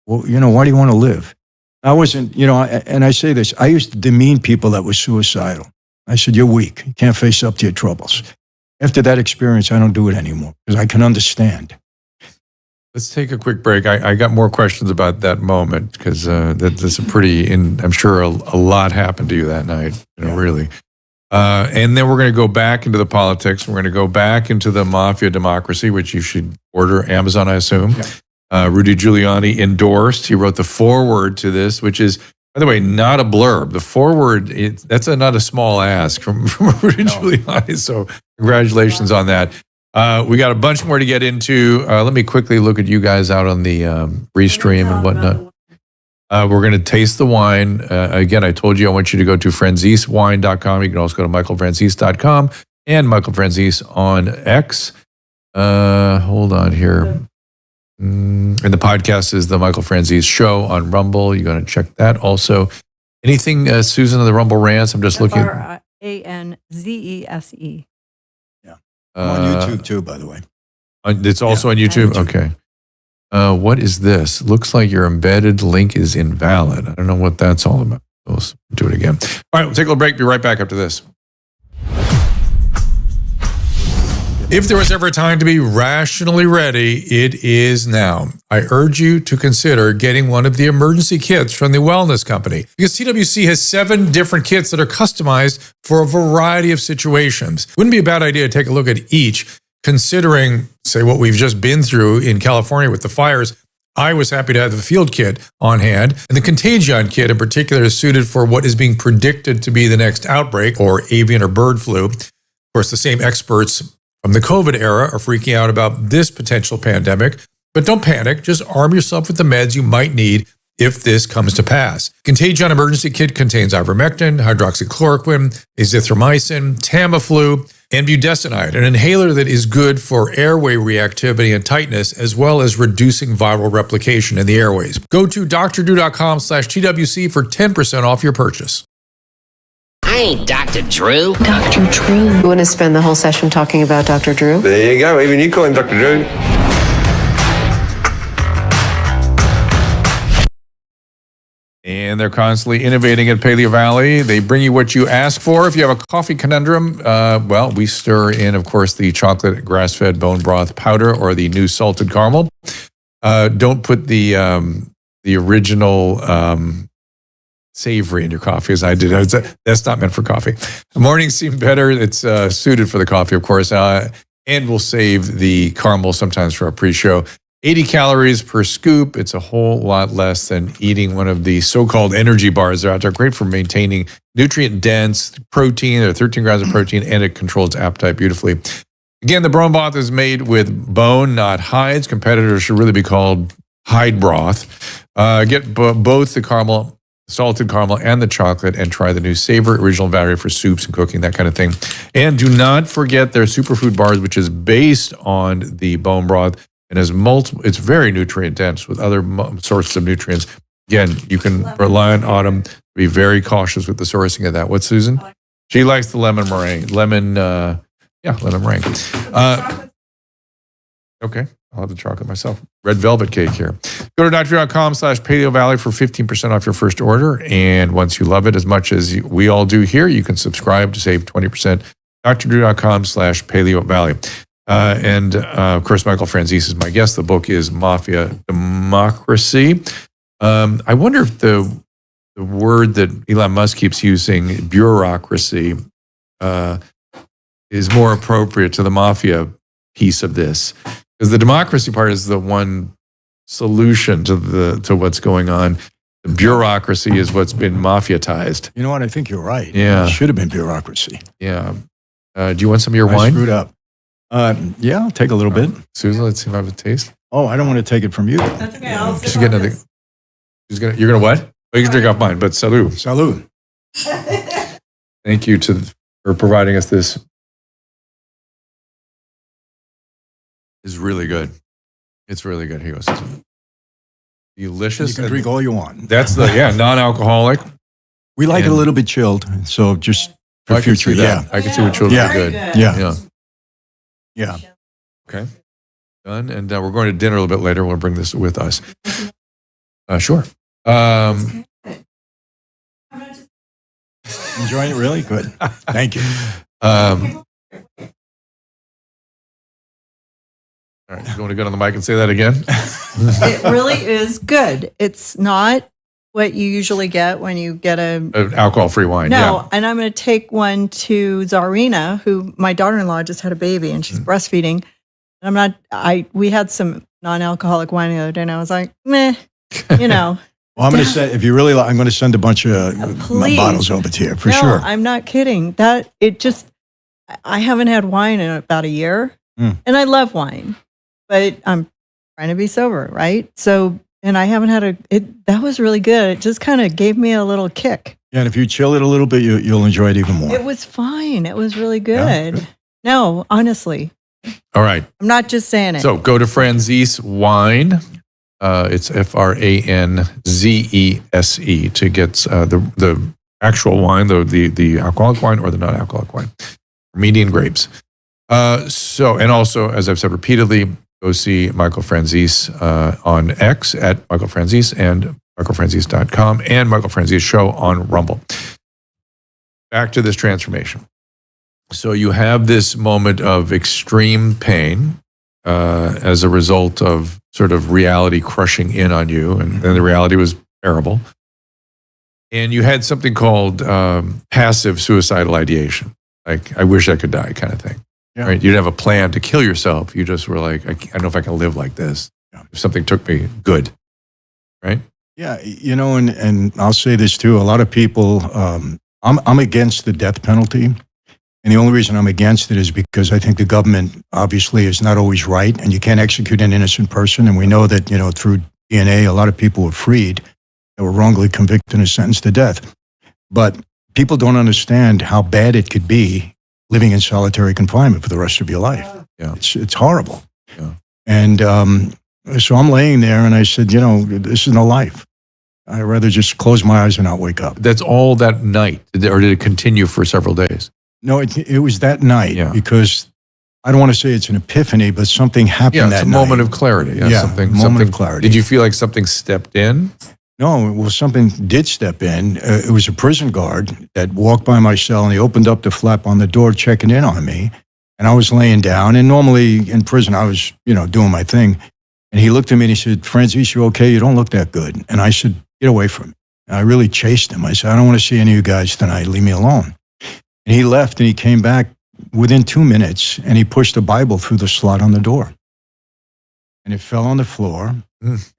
Well, you know, why do you want to live? I wasn't, you know, and I say this, I used to demean people that were suicidal. I said, you're weak. You can't face up to your troubles. After that experience, I don't do it anymore because I can understand. Let's take a quick break. I got more questions about that moment because that's a pretty, I'm sure a lot happened to you that night, you know, really. And then we're going to go back into the politics. We're going to go back into the mafia democracy, which you should order Amazon, I assume. Rudy Giuliani endorsed. He wrote the foreword to this, which is, by the way, not a blurb. The foreword, that's not a small ask from Rudy Giuliani. So congratulations on that. We got a bunch more to get into. Let me quickly look at you guys out on the restream and whatnot. We're going to taste the wine. Again, I told you I want you to go to franzesewine.com. You can also go to michaelfranzese.com and Michael Franzese on X. Hold on here. And the podcast is the Michael Franzese Show on Rumble. You're going to check that also. Anything, Susan, of the Rumble Rants? I'm just looking. Franzese. Yeah. I'm on YouTube too, by the way. It's also on YouTube? Okay. What is this? Looks like your embedded link is invalid. I don't know what that's all about. We'll do it again. All right, we'll take a little break. Be right back after this. If there was ever a time to be rationally ready, it is now. I urge you to consider getting one of the emergency kits from the Wellness Company because TWC has 7 different kits that are customized for a variety of situations. Wouldn't be a bad idea to take a look at each, considering, say, what we've just been through in California with the fires. I was happy to have the field kit on hand. And the Contagion kit in particular is suited for what is being predicted to be the next outbreak, or avian or bird flu. Of course, the same experts from the COVID era are freaking out about this potential pandemic. But don't panic. Just arm yourself with the meds you might need if this comes to pass. Contagion Emergency Kit contains ivermectin, hydroxychloroquine, azithromycin, Tamiflu, and budesonide, an inhaler that is good for airway reactivity and tightness, as well as reducing viral replication in the airways. Go to drdrew.com/TWC for 10% off your purchase. I ain't Dr. Drew. Dr. Drew. You want to spend the whole session talking about Dr. Drew? There you go. Even you call him Dr. Drew. And they're constantly innovating at Paleo Valley. They bring you what you ask for. If you have a coffee conundrum, well, we stir in, of course, the chocolate grass-fed bone broth powder or the new salted caramel. Don't put the original savory in your coffee, as I did. That's not meant for coffee. Mornings seem better. It's suited for the coffee, of course, and we'll save the caramel sometimes for our pre-show. 80 calories per scoop. It's a whole lot less than eating one of the so-called energy bars. They're out there, great for maintaining nutrient-dense protein. There are 13 grams of protein, and it controls appetite beautifully. Again, the bone broth is made with bone, not hides. Competitors should really be called hide broth. Get both the caramel, salted caramel, and the chocolate, and try the new Savor original variety for soups and cooking, that kind of thing. And do not forget their superfood bars, which is based on the bone broth. And has multiple, it's very nutrient dense with other sources of nutrients. Again, you can rely on Autumn. Be very cautious with the sourcing of that. What, Susan? She likes the lemon meringue. Lemon meringue. Okay, I'll have the chocolate myself. Red velvet cake here. Go to drdrew.com/Paleo Valley for 15% off your first order. And once you love it as much as we all do here, you can subscribe to save 20%. drdrew.com/Paleo Valley. And of course, Michael Franzese is my guest. The book is Mafia Democracy. I wonder if the word that Elon Musk keeps using, bureaucracy, is more appropriate to the mafia piece of this, because the democracy part is the one solution to what's going on. The bureaucracy is what's been mafiatized. You know what? I think you're right. Yeah, it should have been bureaucracy. Yeah. Do you want some of your I wine? screwed up. Yeah, I'll take a little bit. Susan, let's see if I have a taste. Oh, I don't want to take for from you. That's okay. I'll She's sip getting on nothing. this. You're gonna what? Oh, you can drink off mine, but salud. Salud. Thank you for providing us this. It's really good. It's really good. Here goes. Delicious. You can drink all you want. That's non-alcoholic. We like it a And- little bit chilled, so just for I can future. see that. I can see what children Yeah. are good. Yeah. Yeah. Yeah. Okay. Done. And we're going to dinner a little bit later. We'll bring this with us. Sure. Enjoying it really? Good. Thank you. All right. You want to get on the mic and say that again? It really is good. It's not what you usually get when you get An alcohol-free wine. No, and I'm going to take one to Zarina, who my daughter-in-law just had a baby and she's breastfeeding. And we had some non-alcoholic wine the other day and I was like, meh, you know. Well, I'm going to send, if you really like, I'm going to send a bunch of Please. bottles over to you for No, sure. I'm not kidding. I haven't had wine in about a year Mm. and I love wine, but I'm trying to be sober, right? So, and I haven't had that was really good. It just kind of gave me a little kick. Yeah, and if you chill it a little bit, you'll enjoy it even more. It was fine. It was really Yeah, good. No, honestly, All right. I'm not just saying it. So go to Franzese Wine. It's FRANZESE to get the actual wine, the alcoholic wine or the non-alcoholic wine, Armenian grapes. And also, as I've said repeatedly, go see Michael Franzese on X at Michael Franzese and michaelfranzese.com and Michael Franzese Show on Rumble. Back to this transformation. So you have this moment of extreme pain as a result of sort of reality crushing in on you, and the reality was terrible. And you had something called passive suicidal ideation, like I wish I could die kind of thing. Yeah. Right? You didn't have a plan to kill yourself. You just were like, I don't know if I can live like this. if something took me good, right? Yeah, and I'll say this too. A lot of people, I'm against the death penalty. And the only reason I'm against it is because I think the government obviously is not always right, and you can't execute an innocent person. And we know that, through DNA, a lot of people were freed that were wrongly convicted and sentenced to death. But people don't understand how bad it could be living in solitary confinement for the rest of your life. Yeah. It's horrible. Yeah. And so I'm laying there and I said, this is no life. I'd rather just close my eyes and not wake up. That's all that night, or did it continue for several days? No, it was that night because I don't want to say it's an epiphany, but something happened that night. It's a moment of clarity. Moment of clarity. Did you feel like something stepped in? No, well, something did step in. It was a prison guard that walked by my cell, and he opened up the flap on the door, checking in on me. And I was laying down, and normally in prison, I was, doing my thing. And he looked at me and he said, "Franzese, you okay? You don't look that good." And I said, "Get away from me." And I really chased him. I said, "I don't want to see any of you guys tonight. Leave me alone." And he left, and he came back within 2 minutes, and he pushed a Bible through the slot on the door. And it fell on the floor.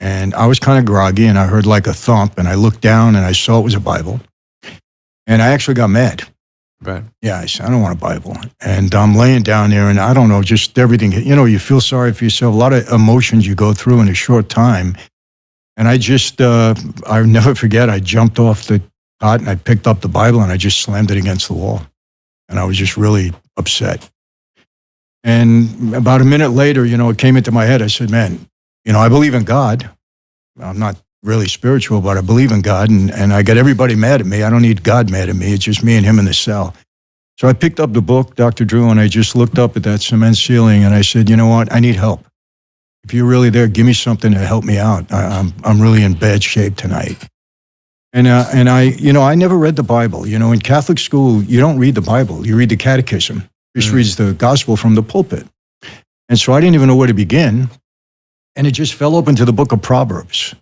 And I was kind of groggy, and I heard like a thump, and I looked down, and I saw it was a Bible. And I actually got mad. Right. Yeah, I said, "I don't want a Bible." And I'm laying down there, and I don't know, just everything. You feel sorry for yourself. A lot of emotions you go through in a short time. And I just, I'll never forget, I jumped off the cot, and I picked up the Bible, and I just slammed it against the wall. And I was just really upset. And about a minute later, it came into my head. I said, "Man, I believe in God. I'm not really spiritual, but I believe in God, and I got everybody mad at me. I don't need God mad at me. It's just me and him in the cell." So I picked up the book, Dr. Drew, and I just looked up at that cement ceiling, and I said, "You know what? I need help. If you're really there, give me something to help me out. I'm really in bad shape tonight." And I never read the Bible. In Catholic school, you don't read the Bible. You read the catechism. Just reads the gospel from the pulpit. And so I didn't even know where to begin. And it just fell open to the book of Proverbs.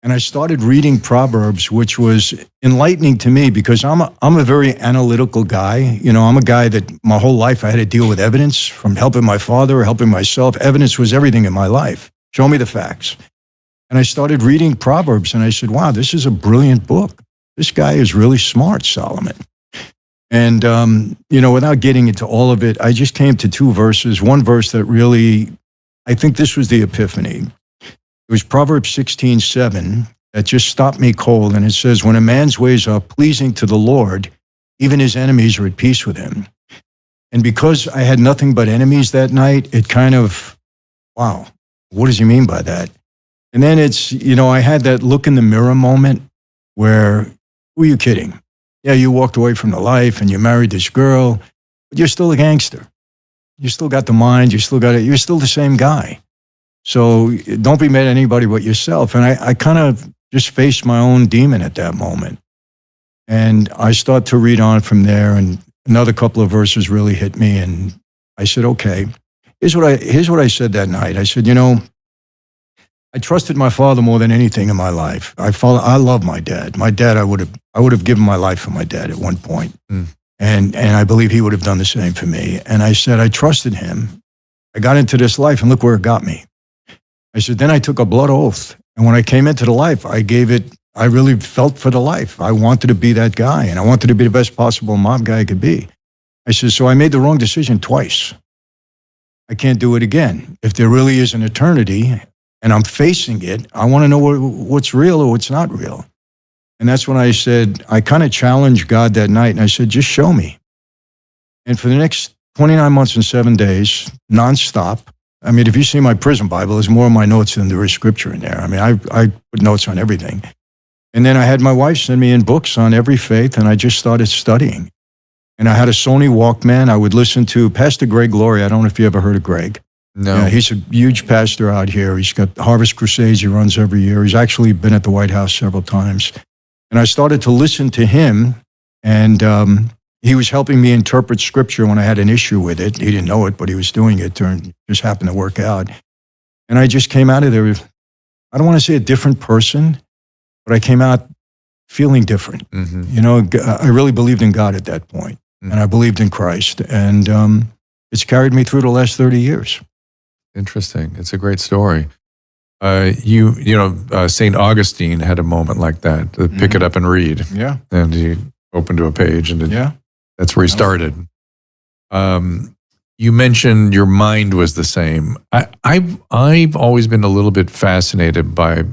And I started reading Proverbs, which was enlightening to me because I'm a very analytical guy. I'm a guy that my whole life I had to deal with evidence, from helping my father, helping myself. Evidence was everything in my life. Show me the facts. And I started reading Proverbs, and I said, "Wow, this is a brilliant book. This guy is really smart, Solomon." And, without getting into all of it, I just came to 2 verses. One verse that really, I think this was the epiphany. It was Proverbs 16:7 that just stopped me cold. And it says, "When a man's ways are pleasing to the Lord, even his enemies are at peace with him." And because I had nothing but enemies that night, it kind of, wow, what does he mean by that? And then it's, I had that look in the mirror moment where, who are you kidding? Yeah, you walked away from the life and you married this girl, but you're still a gangster. You still got the mind, you're still the same guy. So don't be mad at anybody but yourself. And I kind of just faced my own demon at that moment. And I start to read on from there, and another couple of verses really hit me. And I said, okay, here's what I said that night. I said, I trusted my father more than anything in my life. I love my dad. My dad, I would have given my life for my dad at one point. And I believe he would have done the same for me. And I said, I trusted him. I got into this life, and look where it got me. I said, then I took a blood oath. And when I came into the life, I really felt for the life. I wanted to be that guy, and I wanted to be the best possible mob guy I could be. I said, so I made the wrong decision twice. I can't do it again. If there really is an eternity, and I'm facing it, I want to know what's real or what's not real. And that's when I said, I kind of challenged God that night, and I said, just show me. And for the next 29 months and 7 days, nonstop, I mean, if you see my prison Bible, there's more of my notes than there is scripture in there. I mean, I put notes on everything. And then I had my wife send me in books on every faith, and I just started studying. And I had a Sony Walkman. I would listen to Pastor Greg Laurie. I don't know if you ever heard of Greg. No. Yeah, he's a huge pastor out here. He's got Harvest Crusades he runs every year. He's actually been at the White House several times. And I started to listen to him, and he was helping me interpret scripture when I had an issue with it. He didn't know it, but he was doing it, and just happened to work out. And I just came out of there, I don't want to say a different person, but I came out feeling different. Mm-hmm. I really believed in God at that point, and I believed in Christ. And it's carried me through the last 30 years. Interesting. It's a great story. St. Augustine had a moment like that. To pick it up and read. Yeah. And he opened to a page, and that's where he started. You mentioned your mind was the same. I've always been a little bit fascinated by,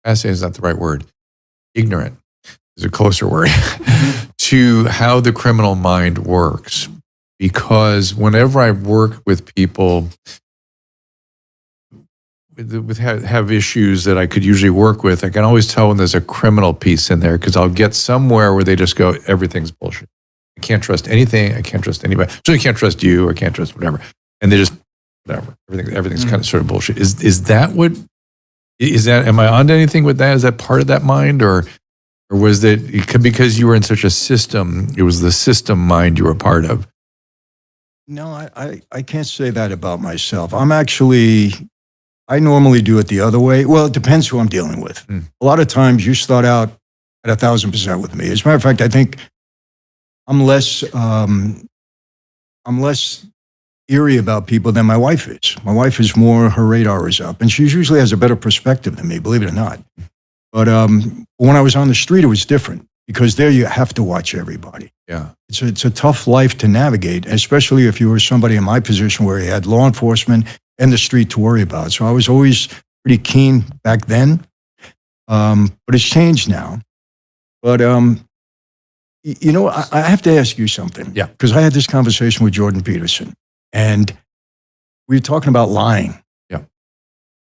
fascinated is not the right word. Ignorant is a closer word to how the criminal mind works. Because whenever I work with people with have issues that I could usually work with, I can always tell when there's a criminal piece in there, because I'll get somewhere where they just go, everything's bullshit. I can't trust anything. I can't trust anybody. So I can't trust you. I can't trust whatever. And they just, whatever. Everything's kind of sort of bullshit. Is that what, am I onto anything with that? Is that part of that mind? Or was it because you were in such a system, it was the system mind you were a part of? No, I can't say that about myself. I normally do it the other way. Well, it depends who I'm dealing with. A lot of times you start out at 1,000% with me. As a matter of fact, I think I'm less eerie about people than my wife is. My wife is more, her radar is up, and she usually has a better perspective than me, believe it or not. But when I was on the street, it was different, because there you have to watch everybody. Yeah. It's a tough life to navigate, especially if you were somebody in my position where you had law enforcement and the street to worry about. So I was always pretty keen back then, but it's changed now. But, I have to ask you something. Yeah. Because I had this conversation with Jordan Peterson, and we were talking about lying. Yeah.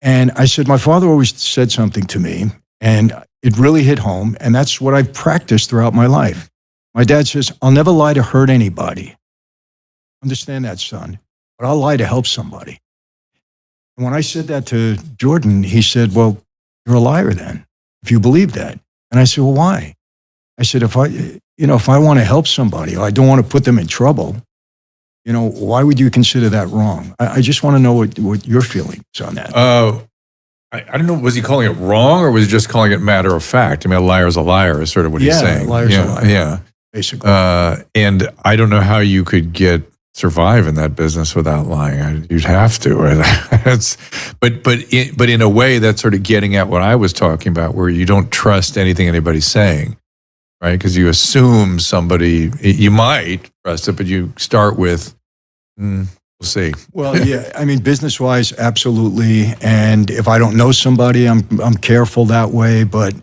And I said, my father always said something to me, and it really hit home, and that's what I've practiced throughout my life. My dad says, I'll never lie to hurt anybody. Understand that, son, but I'll lie to help somebody. And when I said that to Jordan, he said, well, you're a liar then, if you believe that. And I said, well, why? I said, if I want to help somebody, or I don't want to put them in trouble, why would you consider that wrong? I just want to know what your feelings on that. I don't know, was he calling it wrong, or was he just calling it matter of fact? I mean, a liar is a liar is sort of what he's saying. Liar's a liar. Yeah. Basically. And I don't know how you could survive in that business without lying. You'd have to. But in a way, that's sort of getting at what I was talking about, where you don't trust anything anybody's saying, right? Because you assume you might trust it, but you start with, we'll see. Well, yeah, I mean, business-wise, absolutely. And if I don't know somebody, I'm careful that way. But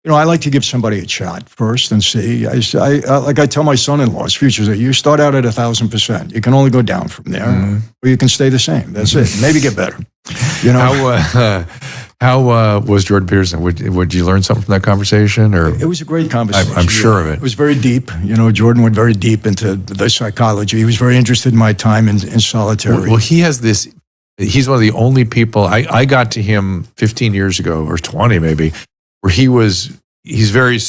I like to give somebody a shot first and see. Like I tell my son-in-law's future, that you start out at 1,000%. You can only go down from there, or you can stay the same. That's it. Maybe get better. How was Jordan Peterson? Would you learn something from that conversation? Or it was a great conversation. I'm sure of it. It was very deep. Jordan went very deep into the psychology. He was very interested in my time in solitary. Well, he has this. He's one of the only people. I got to him 15 years ago, or 20 maybe, where he's very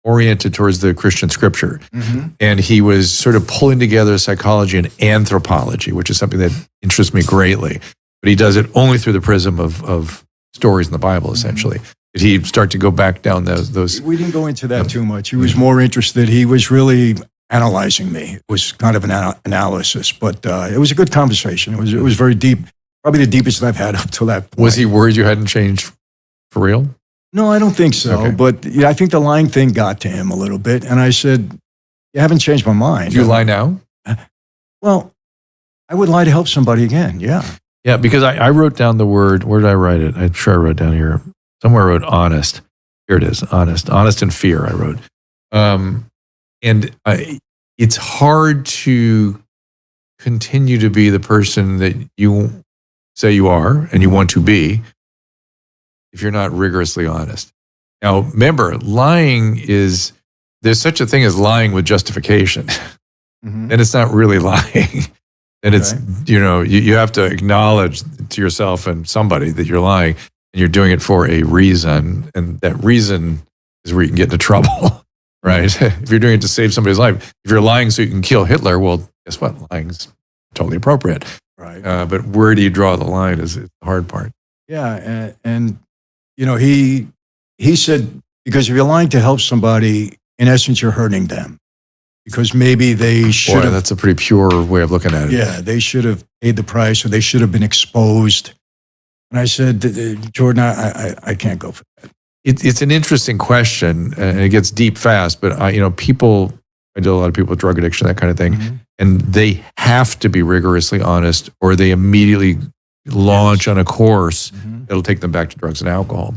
oriented towards the Christian scripture. And he was sort of pulling together psychology and anthropology, which is something that interests me greatly. But he does it only through the prism of stories in the Bible, essentially. Did he start to go back down those? We didn't go into that too much. He was more interested. He was really analyzing me. It was kind of an analysis, but it was a good conversation. It was very deep, probably the deepest I've had up till that point. Was he worried you hadn't changed for real? No, I don't think so. Okay. But I think the lying thing got to him a little bit. And I said, you haven't changed my mind. Do you lie now? Well, I would lie to help somebody again, yeah. Yeah, because I wrote down the word, where did I write it? I'm sure I wrote down here. Somewhere I wrote honest. Here it is, honest. Honest and fear, I wrote. It's hard to continue to be the person that you say you are and you want to be if you're not rigorously honest. Now, remember, there's such a thing as lying with justification. And it's not really lying. And it's, you have to acknowledge to yourself and somebody that you're lying, and you're doing it for a reason. And that reason is where you can get into trouble, right? If you're doing it to save somebody's life, if you're lying so you can kill Hitler, well, guess what? Lying's totally appropriate. Right. But where do you draw the line is the hard part. Yeah. And he said, because if you're lying to help somebody, in essence, you're hurting them. Because maybe they should have. That's a pretty pure way of looking at it. Yeah, they should have paid the price, or they should have been exposed. And I said, Jordan, I can't go for that. It's an interesting question, and it gets deep fast. But I deal a lot of people with drug addiction, that kind of thing, and they have to be rigorously honest, or they immediately launch on a course that'll take them back to drugs and alcohol.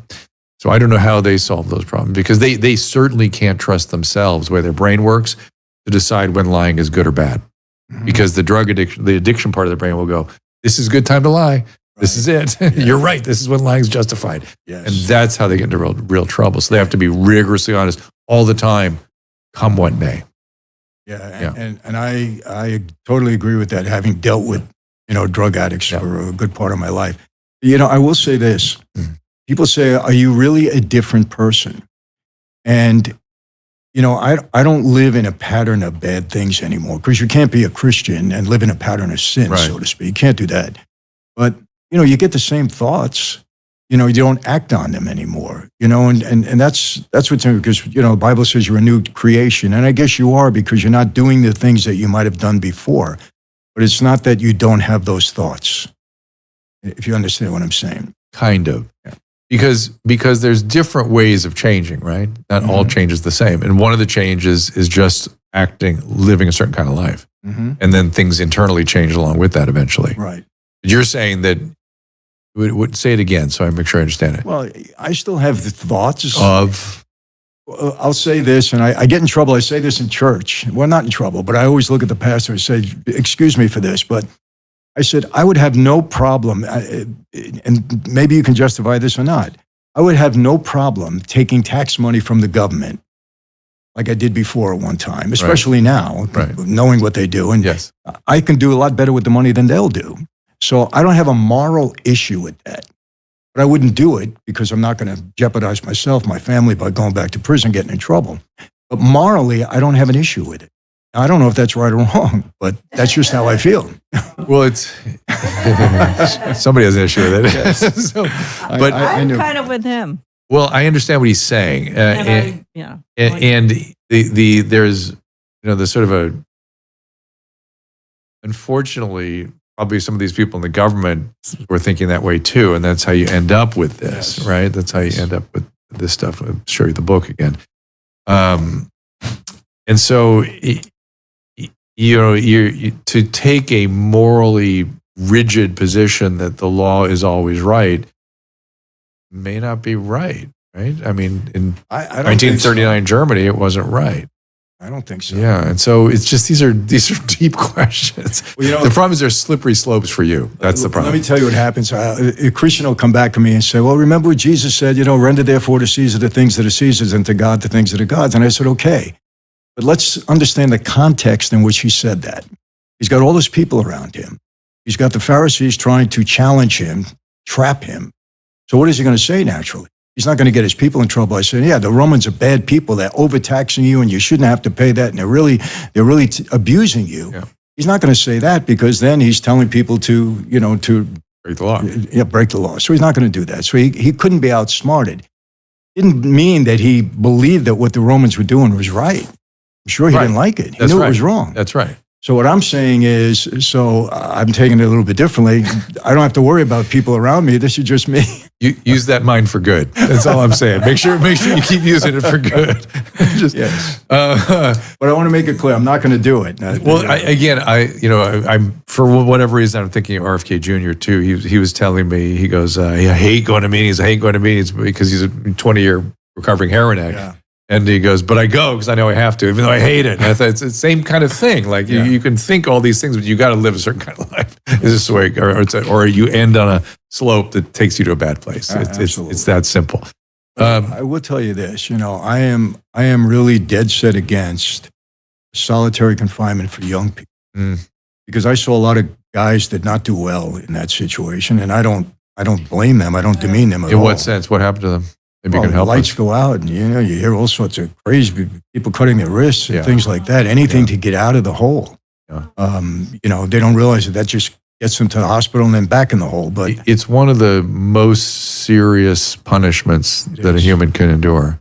So I don't know how they solve those problems, because they certainly can't trust themselves, the way their brain works, to decide when lying is good or bad. Because the addiction part of the brain will go, this is a good time to lie. This is it. You're right. This is when lying is justified. Yes. And that's how they get into real trouble. So they have to be rigorously honest all the time, come what may. And I totally agree with that, having dealt with, drug addicts for a good part of my life. I will say this. People say, are you really a different person? And, I don't live in a pattern of bad things anymore, because you can't be a Christian and live in a pattern of sin, so to speak. You can't do that. But, you get the same thoughts. You don't act on them anymore, and that's what's in, because, the Bible says you're a new creation. And I guess you are, because you're not doing the things that you might have done before. But it's not that you don't have those thoughts, if you understand what I'm saying. Kind of. Yeah. Because there's different ways of changing, right? Not all change is the same. And one of the changes is just living a certain kind of life. And then things internally change along with that eventually. Right. You're saying that, would say it again so I make sure I understand it. Well, I still have the thoughts of... I'll say this, and I get in trouble. I say this in church. Well, not in trouble, but I always look at the pastor and say, excuse me for this, but I said, I would have no problem, and maybe you can justify this or not, I would have no problem taking tax money from the government, like I did before at one time, especially now, knowing what they do. And I can do a lot better with the money than they'll do. So I don't have a moral issue with that. But I wouldn't do it because I'm not going to jeopardize myself, my family, by going back to prison, getting in trouble. But morally, I don't have an issue with it. I don't know if that's right or wrong, but that's just how I feel. Well, it's somebody has an issue with it. Yes. But I'm kind of with him. Well, I understand what he's saying, and there's there's sort of a, unfortunately, probably some of these people in the government were thinking that way too, and that's how you end up with this, right? That's how you end up with this stuff. I'll show you the book again. And so, you to take a morally rigid position that the law is always right may not be right? I mean, in 1939 Germany, it wasn't right. I don't think so. Yeah, and so it's just these are deep questions. Well, the problem is there's slippery slopes for you. That's the problem. Let me tell you what happens. A Christian will come back to me and say, well, remember what Jesus said, render therefore to Caesar the things that are Caesar's and to God the things that are God's. And I said, okay, but let's understand the context in which he said that. He's got all those people around him. He's got the Pharisees trying to challenge him, trap him. So what is he going to say naturally? He's not going to get his people in trouble by saying, the Romans are bad people. They're overtaxing you and you shouldn't have to pay that. And they're really abusing you. Yeah. He's not going to say that, because then he's telling people to break the law. Yeah, break the law. So he's not going to do that. So he couldn't be outsmarted. Didn't mean that he believed that what the Romans were doing was right. I'm sure he didn't like it. He knew it was wrong. That's right. So what I'm saying is, I'm taking it a little bit differently. I don't have to worry about people around me. This is just me. You use that mind for good. That's all I'm saying. Make sure you keep using it for good. Yes. But I want to make it clear, I'm not going to do it. I'm for whatever reason, I'm thinking of RFK Jr. too. He was telling me, he goes, I hate going to meetings. I hate going to meetings because he's a 20-year recovering heroin addict. Yeah. And he goes, but I go because I know I have to, even though I hate it. And I thought it's the same kind of thing. Like you can think all these things, but you got to live a certain kind of life. Is this the way, or you end on a slope that takes you to a bad place. It's that simple. I will tell you this. I am really dead set against solitary confinement for young people, because I saw a lot of guys that not do well in that situation, and I don't blame them. I don't demean them at all. In what sense? What happened to them? Maybe you can help lights us. Go out, and you hear all sorts of crazy people cutting their wrists and things like that. Anything to get out of the hole. Yeah. They don't realize that just gets them to the hospital and then back in the hole. But it's one of the most serious punishments that a human can endure.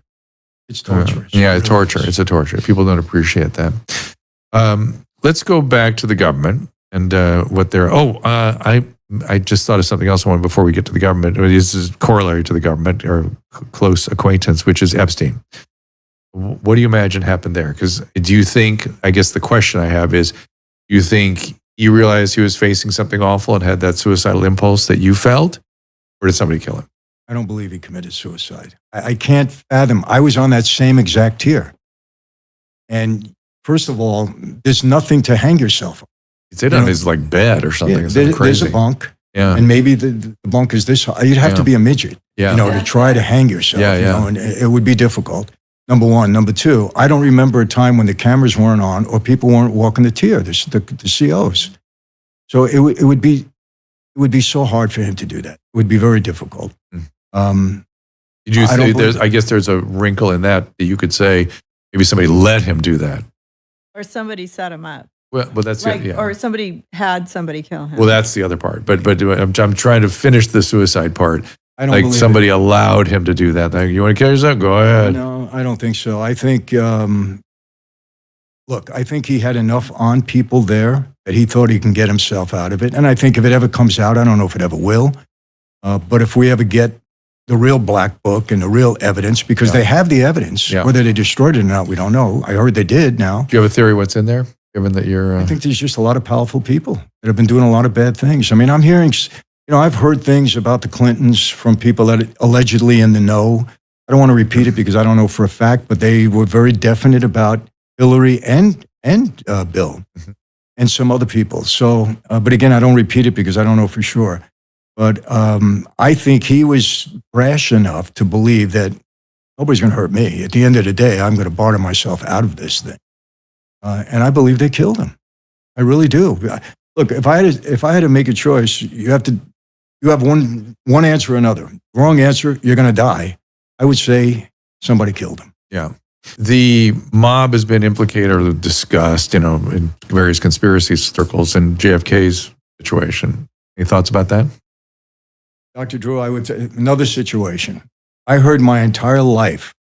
It's torture. It's torture. It's a torture. People don't appreciate that. Let's go back to the government and what they're. I just thought of something else I wanted before we get to the government. This is corollary to the government or close acquaintance, which is Epstein. What do you imagine happened there? Because do you think, I guess the question I have is, do you think he realized he was facing something awful and had that suicidal impulse that you felt? Or did somebody kill him? I don't believe he committed suicide. I can't fathom. I was on that same exact tier. And first of all, there's nothing to hang yourself on. He did on his like bed or something. Yeah, Something crazy. there's a bunk. Yeah. And maybe the bunk is this high. You'd have to be a midget, to try to hang yourself. And it would be difficult. Number one. Number two, I don't remember a time when the cameras weren't on or people weren't walking the tier, the COs. So it would be so hard for him to do that. It would be very difficult. Did you say I guess there's a wrinkle in that you could say maybe somebody let him do that. Or somebody set him up. Well, that's like, it. Yeah. Or somebody had somebody kill him. Well, that's the other part. But I'm trying to finish the suicide part. I don't believe somebody allowed him to do that. Like, you want to kill yourself? Go ahead. No, I don't think so. I think, I think he had enough on people there that he thought he can get himself out of it. And I think if it ever comes out, I don't know if it ever will, but if we ever get the real black book and the real evidence, because they have the evidence, whether they destroyed it or not, we don't know. I heard they did now. Do you have a theory what's in there, given that you're... I think there's just a lot of powerful people that have been doing a lot of bad things. I mean, I'm hearing... I've heard things about the Clintons from people that allegedly in the know. I don't want to repeat it because I don't know for a fact, but they were very definite about Hillary and Bill and some other people. So, but again, I don't repeat it because I don't know for sure. But I think he was brash enough to believe that nobody's going to hurt me. At the end of the day, I'm going to barter myself out of this thing. And I believe they killed him. I really do. Look, if I had to make a choice, you have one answer or another. Wrong answer, you're going to die. I would say somebody killed him. Yeah. The mob has been implicated or discussed, in various conspiracy circles in JFK's situation. Any thoughts about that? Dr. Drew, I would say another situation. I heard my entire life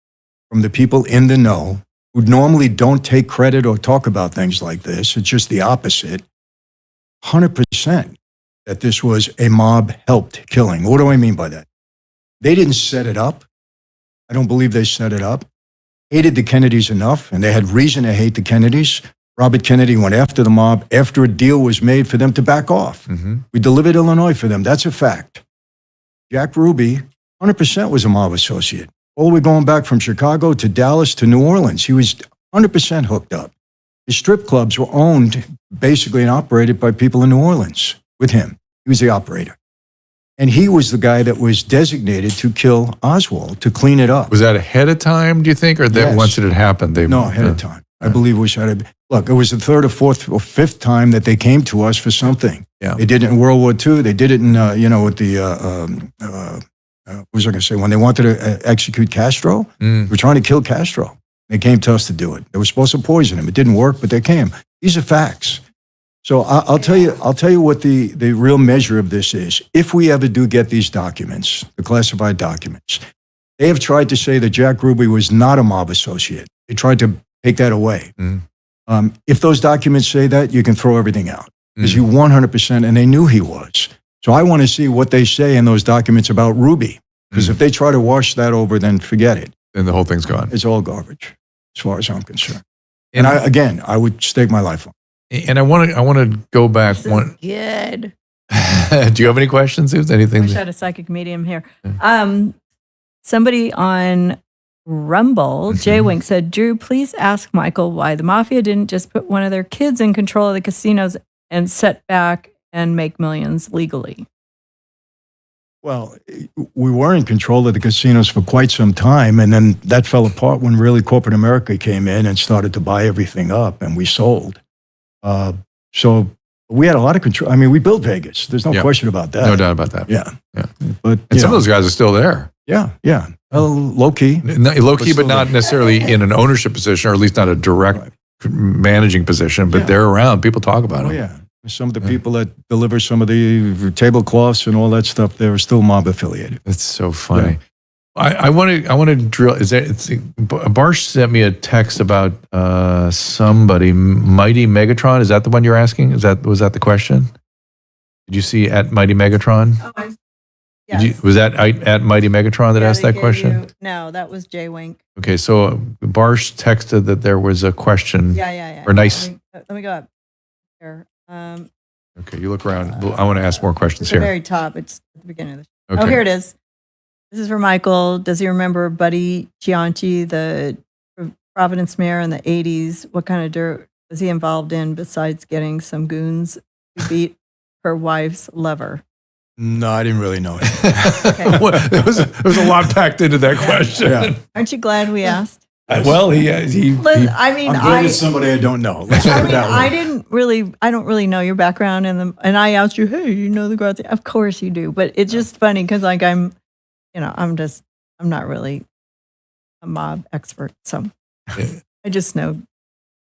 from the people in the know who normally don't take credit or talk about things like this. It's just the opposite. 100%. That this was a mob-helped killing. What do I mean by that? They didn't set it up. I don't believe they set it up. Hated the Kennedys enough, and they had reason to hate the Kennedys. Robert Kennedy went after the mob after a deal was made for them to back off. We delivered Illinois for them. That's a fact. Jack Ruby, 100% was a mob associate. All the way going back from Chicago to Dallas to New Orleans. He was 100% hooked up. The strip clubs were owned basically and operated by people in New Orleans. With him. He was the operator. And he was the guy that was designated to kill Oswald, to clean it up. Was that ahead of time, do you think? Or that once it had happened? No, ahead of time. I believe it was ahead of... Look, it was the third or fourth or fifth time that they came to us for something. Yeah. They did it in World War II. They did it in, with the... what was I going to say? When they wanted to execute Castro, they were trying to kill Castro. They came to us to do it. They were supposed to poison him. It didn't work, but they came. These are facts. So I'll tell you what the real measure of this is. If we ever do get these documents, the classified documents, they have tried to say that Jack Ruby was not a mob associate. They tried to take that away. If those documents say that, you can throw everything out because you 100%, and they knew he was. So I want to see what they say in those documents about Ruby, because if they try to wash that over, then forget it. Then the whole thing's gone. It's all garbage, as far as I'm concerned. And I would stake my life on. And I want to go back one. Good. Do you have any questions? Is anything? I wish I had a psychic medium here. Somebody on Rumble, J-Wink, said, Drew, please ask Michael why the mafia didn't just put one of their kids in control of the casinos and set back and make millions legally. Well, we were in control of the casinos for quite some time, and then that fell apart when really corporate America came in and started to buy everything up, and we sold. So we had a lot of control. I mean, we built Vegas. There's no question about that. No doubt about that. Yeah. But some of those guys are still there. Yeah. Low key. Low key, but not necessarily in an ownership position, or at least not a direct managing position, but they're around. People talk about them. Yeah. Some of the people that deliver some of the tablecloths and all that stuff, they're still mob affiliated. That's so funny. Yeah. I want to drill. Barsh sent me a text about somebody, Mighty Megatron. Is that the one you're asking? Was that the question? Did you see at Mighty Megatron? Oh, yes. Was that at Mighty Megatron that Yeah, asked they that gave question? No, that was Jay Wink. Okay, so Barsh texted that there was a question. Yeah. Or nice. Let me go up here. Okay, you look around. I want to ask more questions At the here. very top. It's at the beginning of the show. Okay. Oh, here it is. This is for Michael. Does he remember Buddy Chianti, the Providence mayor in the 80s? What kind of dirt was he involved in besides getting some goons to beat her wife's lover? No, I didn't really know it. There was a lot packed into that question. Yeah. Aren't you glad we asked? Well, he Listen, I mean, I'm glad it's somebody I don't know. Let's put it that way. I don't really know your background, and I asked you, hey, you know the girl? Of course you do, but it's just funny because like I'm not really a mob expert, so I just know.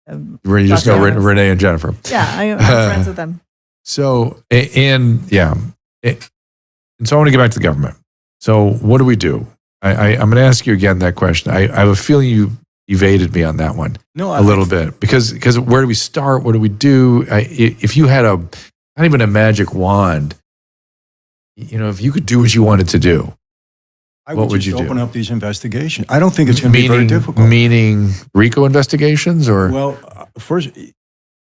You just know Renee and Jennifer. Yeah, I'm friends with them. So and so I want to get back to the government. So what do we do? I'm going to ask you again that question. I have a feeling you evaded me on that one a little bit because where do we start? What do we do? If you had not even a magic wand, if you could do what you wanted to do, what would you do? Open up these investigations. I don't think it's going to be very difficult. Meaning RICO investigations, or first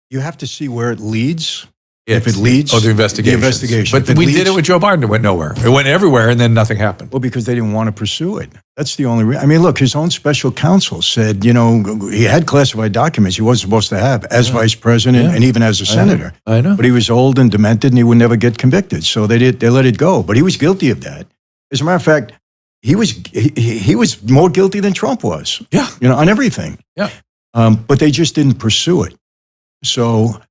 you have to see where it leads. If it leads, the investigation. But we did it with Joe Biden. It went nowhere. It went everywhere, and then nothing happened. Well, because they didn't want to pursue it. That's the only reason. I mean, look, his own special counsel said, he had classified documents he wasn't supposed to have as vice president and even as a senator. I know. But he was old and demented, and he would never get convicted. So they let it go. But he was guilty of that. As a matter of fact, he was more guilty than Trump was. Yeah. On everything. Yeah. But they just didn't pursue it. So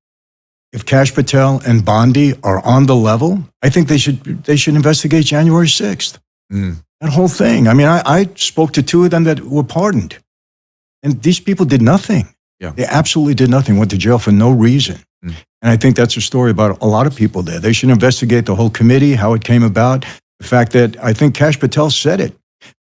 if Kash Patel and Bondi are on the level, I think they should investigate January 6th. That whole thing. I mean, I spoke to two of them that were pardoned. And these people did nothing. Yeah. They absolutely did nothing, went to jail for no reason. And I think that's a story about a lot of people there. They should investigate the whole committee, how it came about. The fact that I think Kash Patel said it.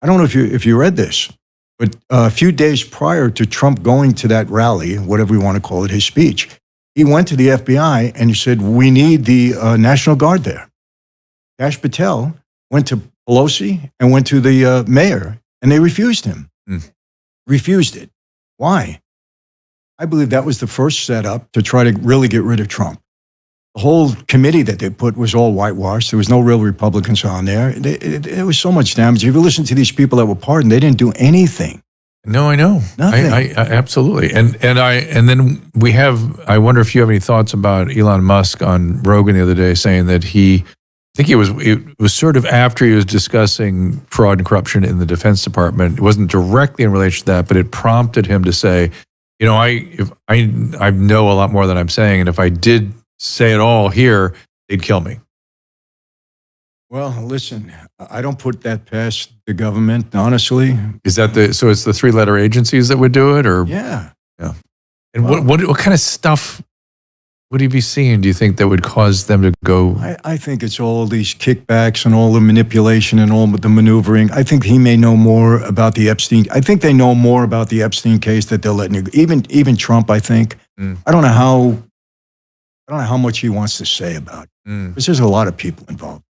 I don't know if you read this, but a few days prior to Trump going to that rally, whatever we want to call it, his speech, he went to the FBI and he said, we need the National Guard there. Kash Patel went to Pelosi and went to the mayor, and they refused him. Refused it. Why? I believe that was the first setup to try to really get rid of Trump. The whole committee that they put was all whitewashed. There was no real Republicans on there. There was so much damage. If you listen to these people that were pardoned, they didn't do anything. No, I know. Nothing. I absolutely. And then we have, I wonder if you have any thoughts about Elon Musk on Rogan the other day saying that it was sort of after he was discussing fraud and corruption in the Defense Department. It wasn't directly in relation to that, but it prompted him to say, I know a lot more than I'm saying, and if I did say it all here, they'd kill me. Well, listen, I don't put that past the government, honestly. Is that so it's the 3-letter agencies that would do it, or? Yeah. And what kind of stuff would he be seeing, do you think, that would cause them to go? I think it's all these kickbacks and all the manipulation and all the maneuvering. I think he may know more about the Epstein. I think they know more about the Epstein case that they're letting it go. Even Trump, I think. I don't know how much he wants to say about it. Because there's a lot of people involved.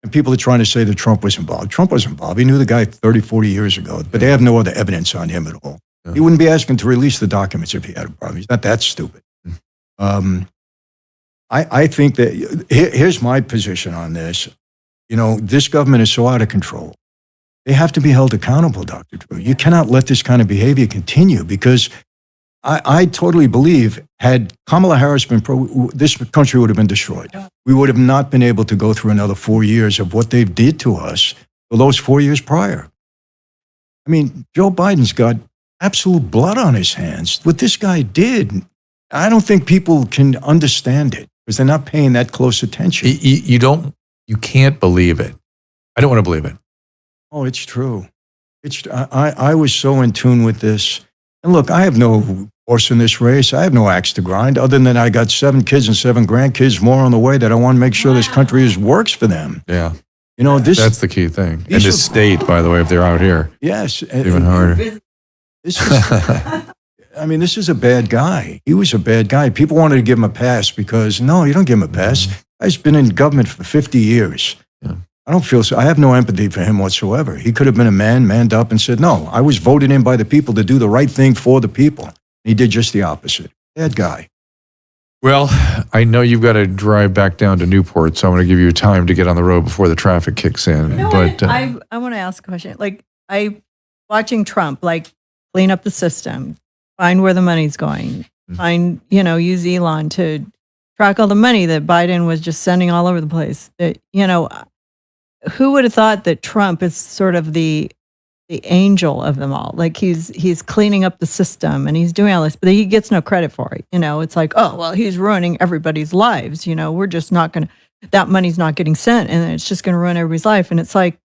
And people are trying to say that Trump was involved. Trump was involved. He knew the guy 30, 40 years ago, but they have no other evidence on him at all. Yeah. He wouldn't be asking to release the documents if he had a problem. He's not that stupid. I think that, here's my position on this. This government is so out of control. They have to be held accountable, Dr. Drew. You cannot let this kind of behavior continue, because I totally believe had Kamala Harris been this country would have been destroyed. We would have not been able to go through another 4 years of what they did to us for those 4 years prior. I mean, Joe Biden's got absolute blood on his hands. What this guy did, I don't think people can understand it because they're not paying that close attention. You can't believe it. I don't want to believe it. Oh, it's true. I was so in tune with this. And look, I have no horse in this race. I have no axe to grind, other than I got 7 kids and 7 grandkids more on the way that I want to make sure this country works for them. Yeah. That's the key thing. And this state, by the way, if they're out here. Yes. Even harder. This is a bad guy. He was a bad guy. People wanted to give him a pass because, no, you don't give him a pass. Guy's been in government for 50 years. Yeah. I don't feel so. I have no empathy for him whatsoever. He could have been a man, manned up and said, no, I was voted in by the people to do the right thing for the people. He did just the opposite. Bad guy. Well, I know you've got to drive back down to Newport, so I'm going to give you time to get on the road before the traffic kicks in. You know but what? I want to ask a question. Like, watching Trump, like, clean up the system, find where the money's going, find, use Elon to track all the money that Biden was just sending all over the place. That, who would have thought that Trump is sort of the angel of them all? Like, he's cleaning up the system and he's doing all this, but he gets no credit for it. It's like, oh, well, he's ruining everybody's lives. We're just not going to, that money's not getting sent and it's just going to ruin everybody's life. And it's like,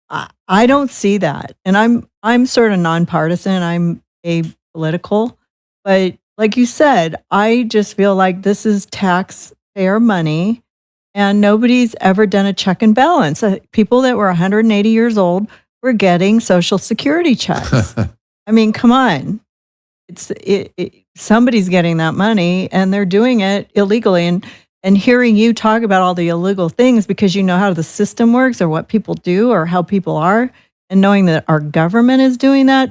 I don't see that. And I'm sort of nonpartisan. I'm apolitical, but like you said, I just feel like this is taxpayer money and nobody's ever done a check and balance. People that were 180 years old were getting Social Security checks. I mean, come on. Somebody's getting that money and they're doing it illegally. And hearing you talk about all the illegal things because you know how the system works or what people do or how people are, and knowing that our government is doing that,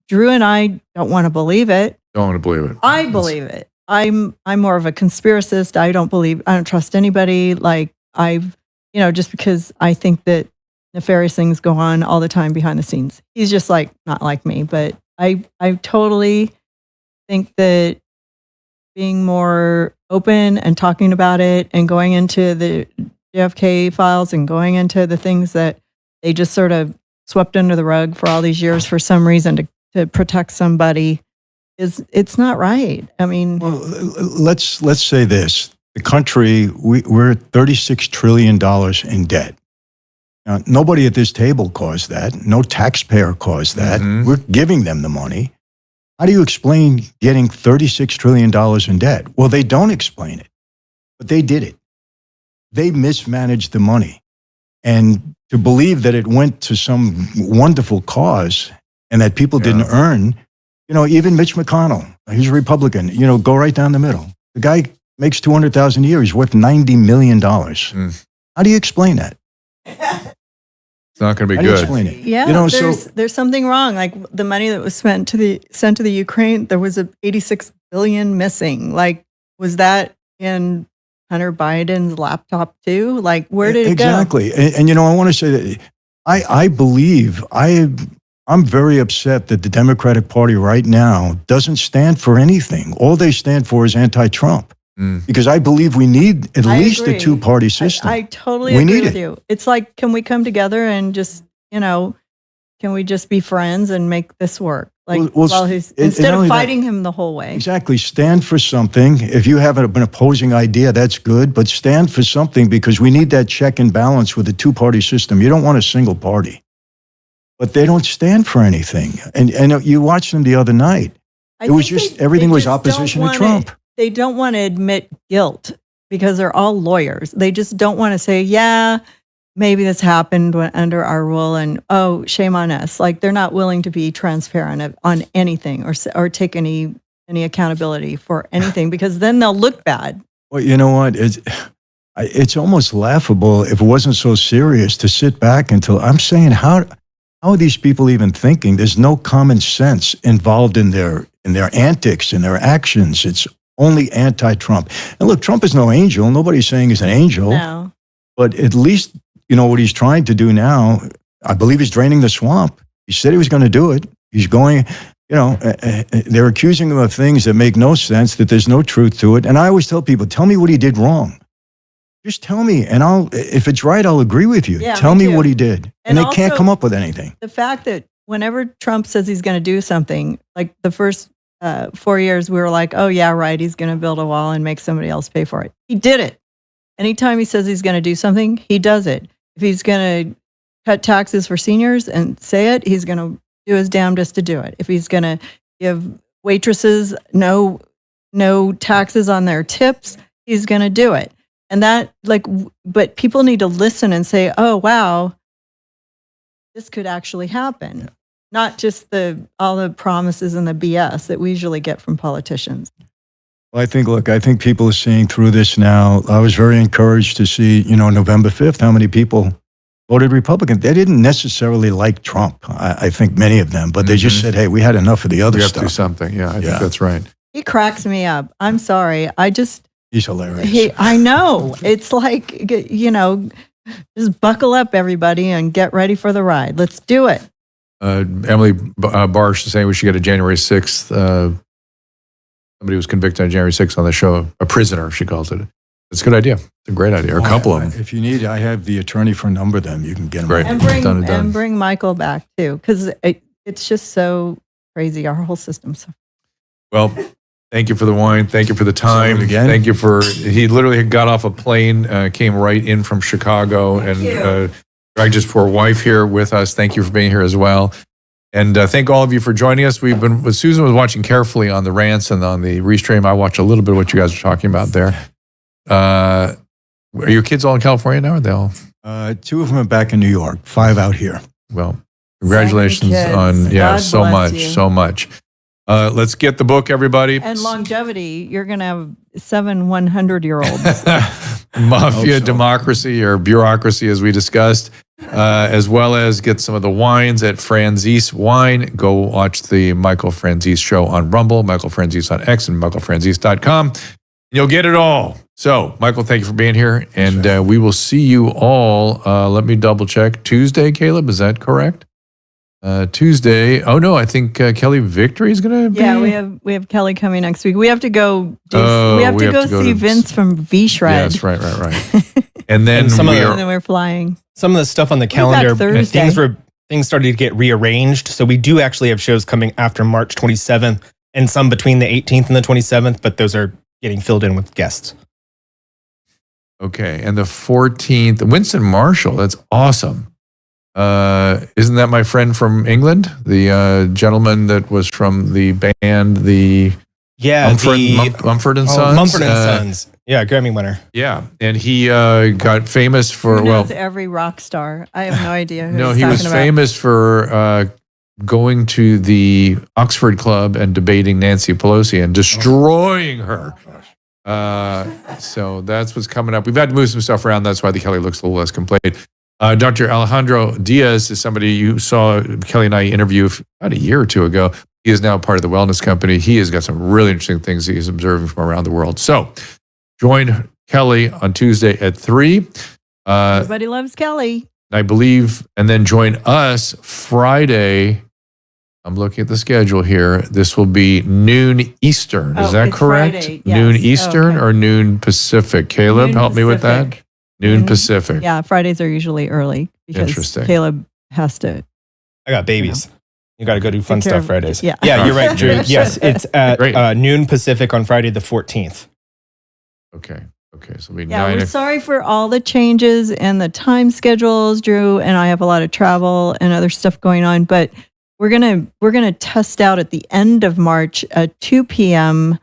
Drew and I don't want to believe it. don't want to believe it. I believe it. I'm more of a conspiracist. I don't trust anybody. Like just because I think that nefarious things go on all the time behind the scenes. He's just like, not like me, but I totally think that being more open and talking about it and going into the JFK files and going into the things that they just sort of swept under the rug for all these years for some reason to protect somebody it's not right. I mean, well, let's say this: the country, we're $36 trillion in debt. Now, nobody at this table caused that. No taxpayer caused that. Mm-hmm. We're giving them the money. How do you explain getting $36 trillion in debt? Well, they don't explain it, but they did it. They mismanaged the money. And to believe that it went to some wonderful cause and that people didn't earn, even Mitch McConnell, he's a Republican, go right down the middle. The guy makes $200,000 a year. He's worth $90 million. How do you explain that? It's not going to be How do you good. explain it? Yeah, there's something wrong. Like the money that was sent to the Ukraine, there was a $86 billion missing. Like, was that in Hunter Biden's laptop too? Like, where did it go? Exactly. And I want to say that I believe I'm very upset that the Democratic Party right now doesn't stand for anything. All they stand for is anti-Trump. Because I believe we need at least a two-party system. I totally agree with you. It's like, can we come together and just, can we just be friends and make this work? Like, instead of fighting him the whole way. Exactly. Stand for something. If you have an opposing idea, that's good, but stand for something because we need that check and balance with a two-party system. You don't want a single party. But they don't stand for anything. And you watched them the other night. It was just, everything was opposition to Trump. They don't want to admit guilt because they're all lawyers. They just don't want to say, yeah, maybe this happened under our rule and, oh, shame on us. Like, they're not willing to be transparent on anything or take any accountability for anything because then they'll look bad. Well, you know what? It's almost laughable if it wasn't so serious to sit back until I'm saying, how are these people even thinking? There's no common sense involved in their antics and their actions. It's only anti-Trump. And look, Trump is no angel. Nobody's saying he's an angel. No. But at least, what he's trying to do now, I believe he's draining the swamp. He said he was going to do it. He's going, they're accusing him of things that make no sense, that there's no truth to it. And I always tell people, tell me what he did wrong. Just tell me, and if it's right, I'll agree with you. Yeah, tell me too. what he did. And they can't come up with anything. The fact that whenever Trump says he's going to do something, like the first 4 years, we were like, oh, yeah, right, he's going to build a wall and make somebody else pay for it. He did it. Anytime he says he's going to do something, he does it. If he's going to cut taxes for seniors and say it, he's going to do his damnedest to do it. If he's going to give waitresses no taxes on their tips, he's going to do it. And that, but people need to listen and say, oh, wow, this could actually happen. Not just all the promises and the BS that we usually get from politicians. I think people are seeing through this now. I was very encouraged to see, November 5th, how many people voted Republican. They didn't necessarily like Trump, I think many of them, but they just said, hey, we had enough of the other We have stuff. to do something. Yeah, I think that's right. He cracks me up. I'm sorry. He's hilarious. I know. It's like, just buckle up, everybody, and get ready for the ride. Let's do it. Emily Barsh is saying we should get a January 6th. Somebody was convicted on January 6th on the show. A prisoner, she calls it. It's a good idea. It's a great idea. Or a couple of them. If you need, I have the attorney for a number of them. You can get them. Great. And bring Michael back, too, because it's just so crazy. Our whole system's Well, thank you for the wine. Thank you for the time. Again. Thank you he literally got off a plane, came right in from Chicago and dragged his poor wife here with us. Thank you for being here as well. And thank all of you for joining us. Susan was watching carefully on the rants and on the restream. I watched a little bit of what you guys are talking about there. Are your kids all in California now? Or are they all? 2 of them are back in New York, 5 out here. Well, congratulations on, God so bless much, you. so much. Let's get the book, everybody. And longevity, you're going to have 7 100-year-olds. Mafia, democracy, or bureaucracy, as we discussed, as well as get some of the wines at Franzese Wine. Go watch the Michael Franzese show on Rumble, Michael Franzese on X, and michaelfranzese.com. You'll get it all. So, Michael, thank you for being here, and we will see you all. Let me double check. Tuesday, Caleb, is that correct? Tuesday. Oh no, I think Kelly Victory is going to be. Yeah, we have Kelly coming next week. We have to go. We have to go see Vince from V Shred. Yes, right. And then and then we're flying. Some of the stuff on the calendar, things started to get rearranged. So we do actually have shows coming after March 27th, and some between the 18th and the 27th. But those are getting filled in with guests. Okay, and the 14th, Winston Marshall. That's awesome. Isn't that my friend from England? The gentleman that was from the band, Mumford and Sons? Mumford and Sons. Yeah, Grammy winner. Yeah, and he got famous for, every rock star. I have no idea who No, he was famous for going to the Oxford Club and debating Nancy Pelosi and destroying her. So that's what's coming up. We've had to move some stuff around. That's why the Kelly looks a little less complete. Dr. Alejandro Diaz is somebody you saw Kelly and I interview about a year or 2 ago. He is now part of the wellness company. He has got some really interesting things he's observing from around the world. So join Kelly on Tuesday at 3. Everybody loves Kelly. I believe, and then join us Friday. I'm looking at the schedule here. This will be noon Eastern. Is that correct? Friday, yes. Noon Eastern or noon Pacific? Caleb, help me with that. Noon Pacific. Yeah, Fridays are usually early because Caleb has to. I got babies. You got to go do fun stuff Fridays. Yeah, you're right, Drew. Yes, it's at noon Pacific on Friday the 14th. Okay, so we we're sorry for all the changes and the time schedules, Drew, and I have a lot of travel and other stuff going on, but we're gonna test out at the end of March a 2 p.m.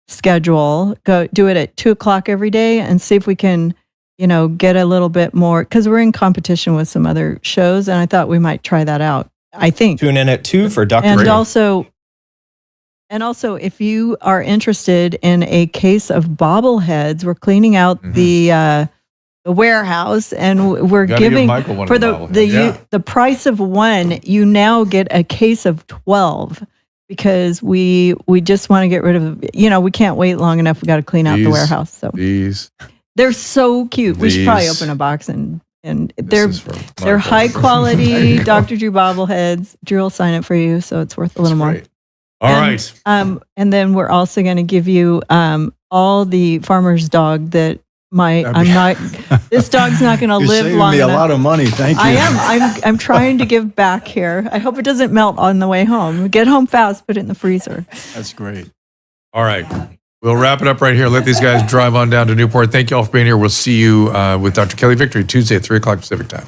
schedule. Go do it at 2:00 every day and see if we can, get a little bit more, because we're in competition with some other shows, and I thought we might try that out. I think tune in at 2 for Dr. And also, if you are interested in a case of bobbleheads, we're cleaning out the warehouse, and we're giving for the price of one. You now get a case of 12 because we just want to get rid of. We can't wait long enough. We got to clean out the warehouse. So they're so cute. We should probably open a box and they're high quality Dr. Drew bobbleheads. Drew will sign it for you, so it's worth a little more. All right. And then we're also going to give you all the farmer's dog that this dog's not going to live long enough. You're saving me a lot of money. Thank you. I am. I'm trying to give back here. I hope it doesn't melt on the way home. Get home fast, put it in the freezer. That's great. All right. We'll wrap it up right here. Let these guys drive on down to Newport. Thank you all for being here. We'll see you with Dr. Kelly Victory Tuesday at 3:00 Pacific time.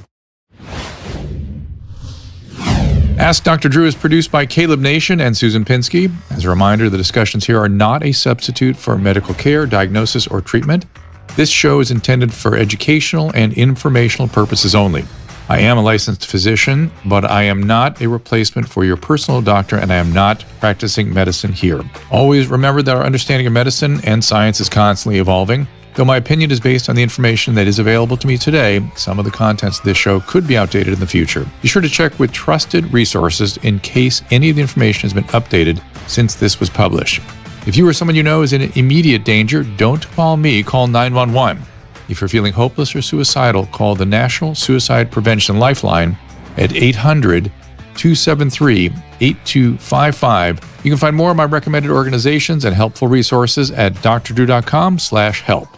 Ask Dr. Drew is produced by Caleb Nation and Susan Pinsky. As a reminder, the discussions here are not a substitute for medical care, diagnosis, or treatment. This show is intended for educational and informational purposes only. I am a licensed physician, but I am not a replacement for your personal doctor, and I am not practicing medicine here. Always remember that our understanding of medicine and science is constantly evolving. Though my opinion is based on the information that is available to me today, some of the contents of this show could be outdated in the future. Be sure to check with trusted resources in case any of the information has been updated since this was published. If you or someone you know is in immediate danger, don't call me, call 911. If you're feeling hopeless or suicidal, call the National Suicide Prevention Lifeline at 800-273-8255. You can find more of my recommended organizations and helpful resources at drdrew.com/help.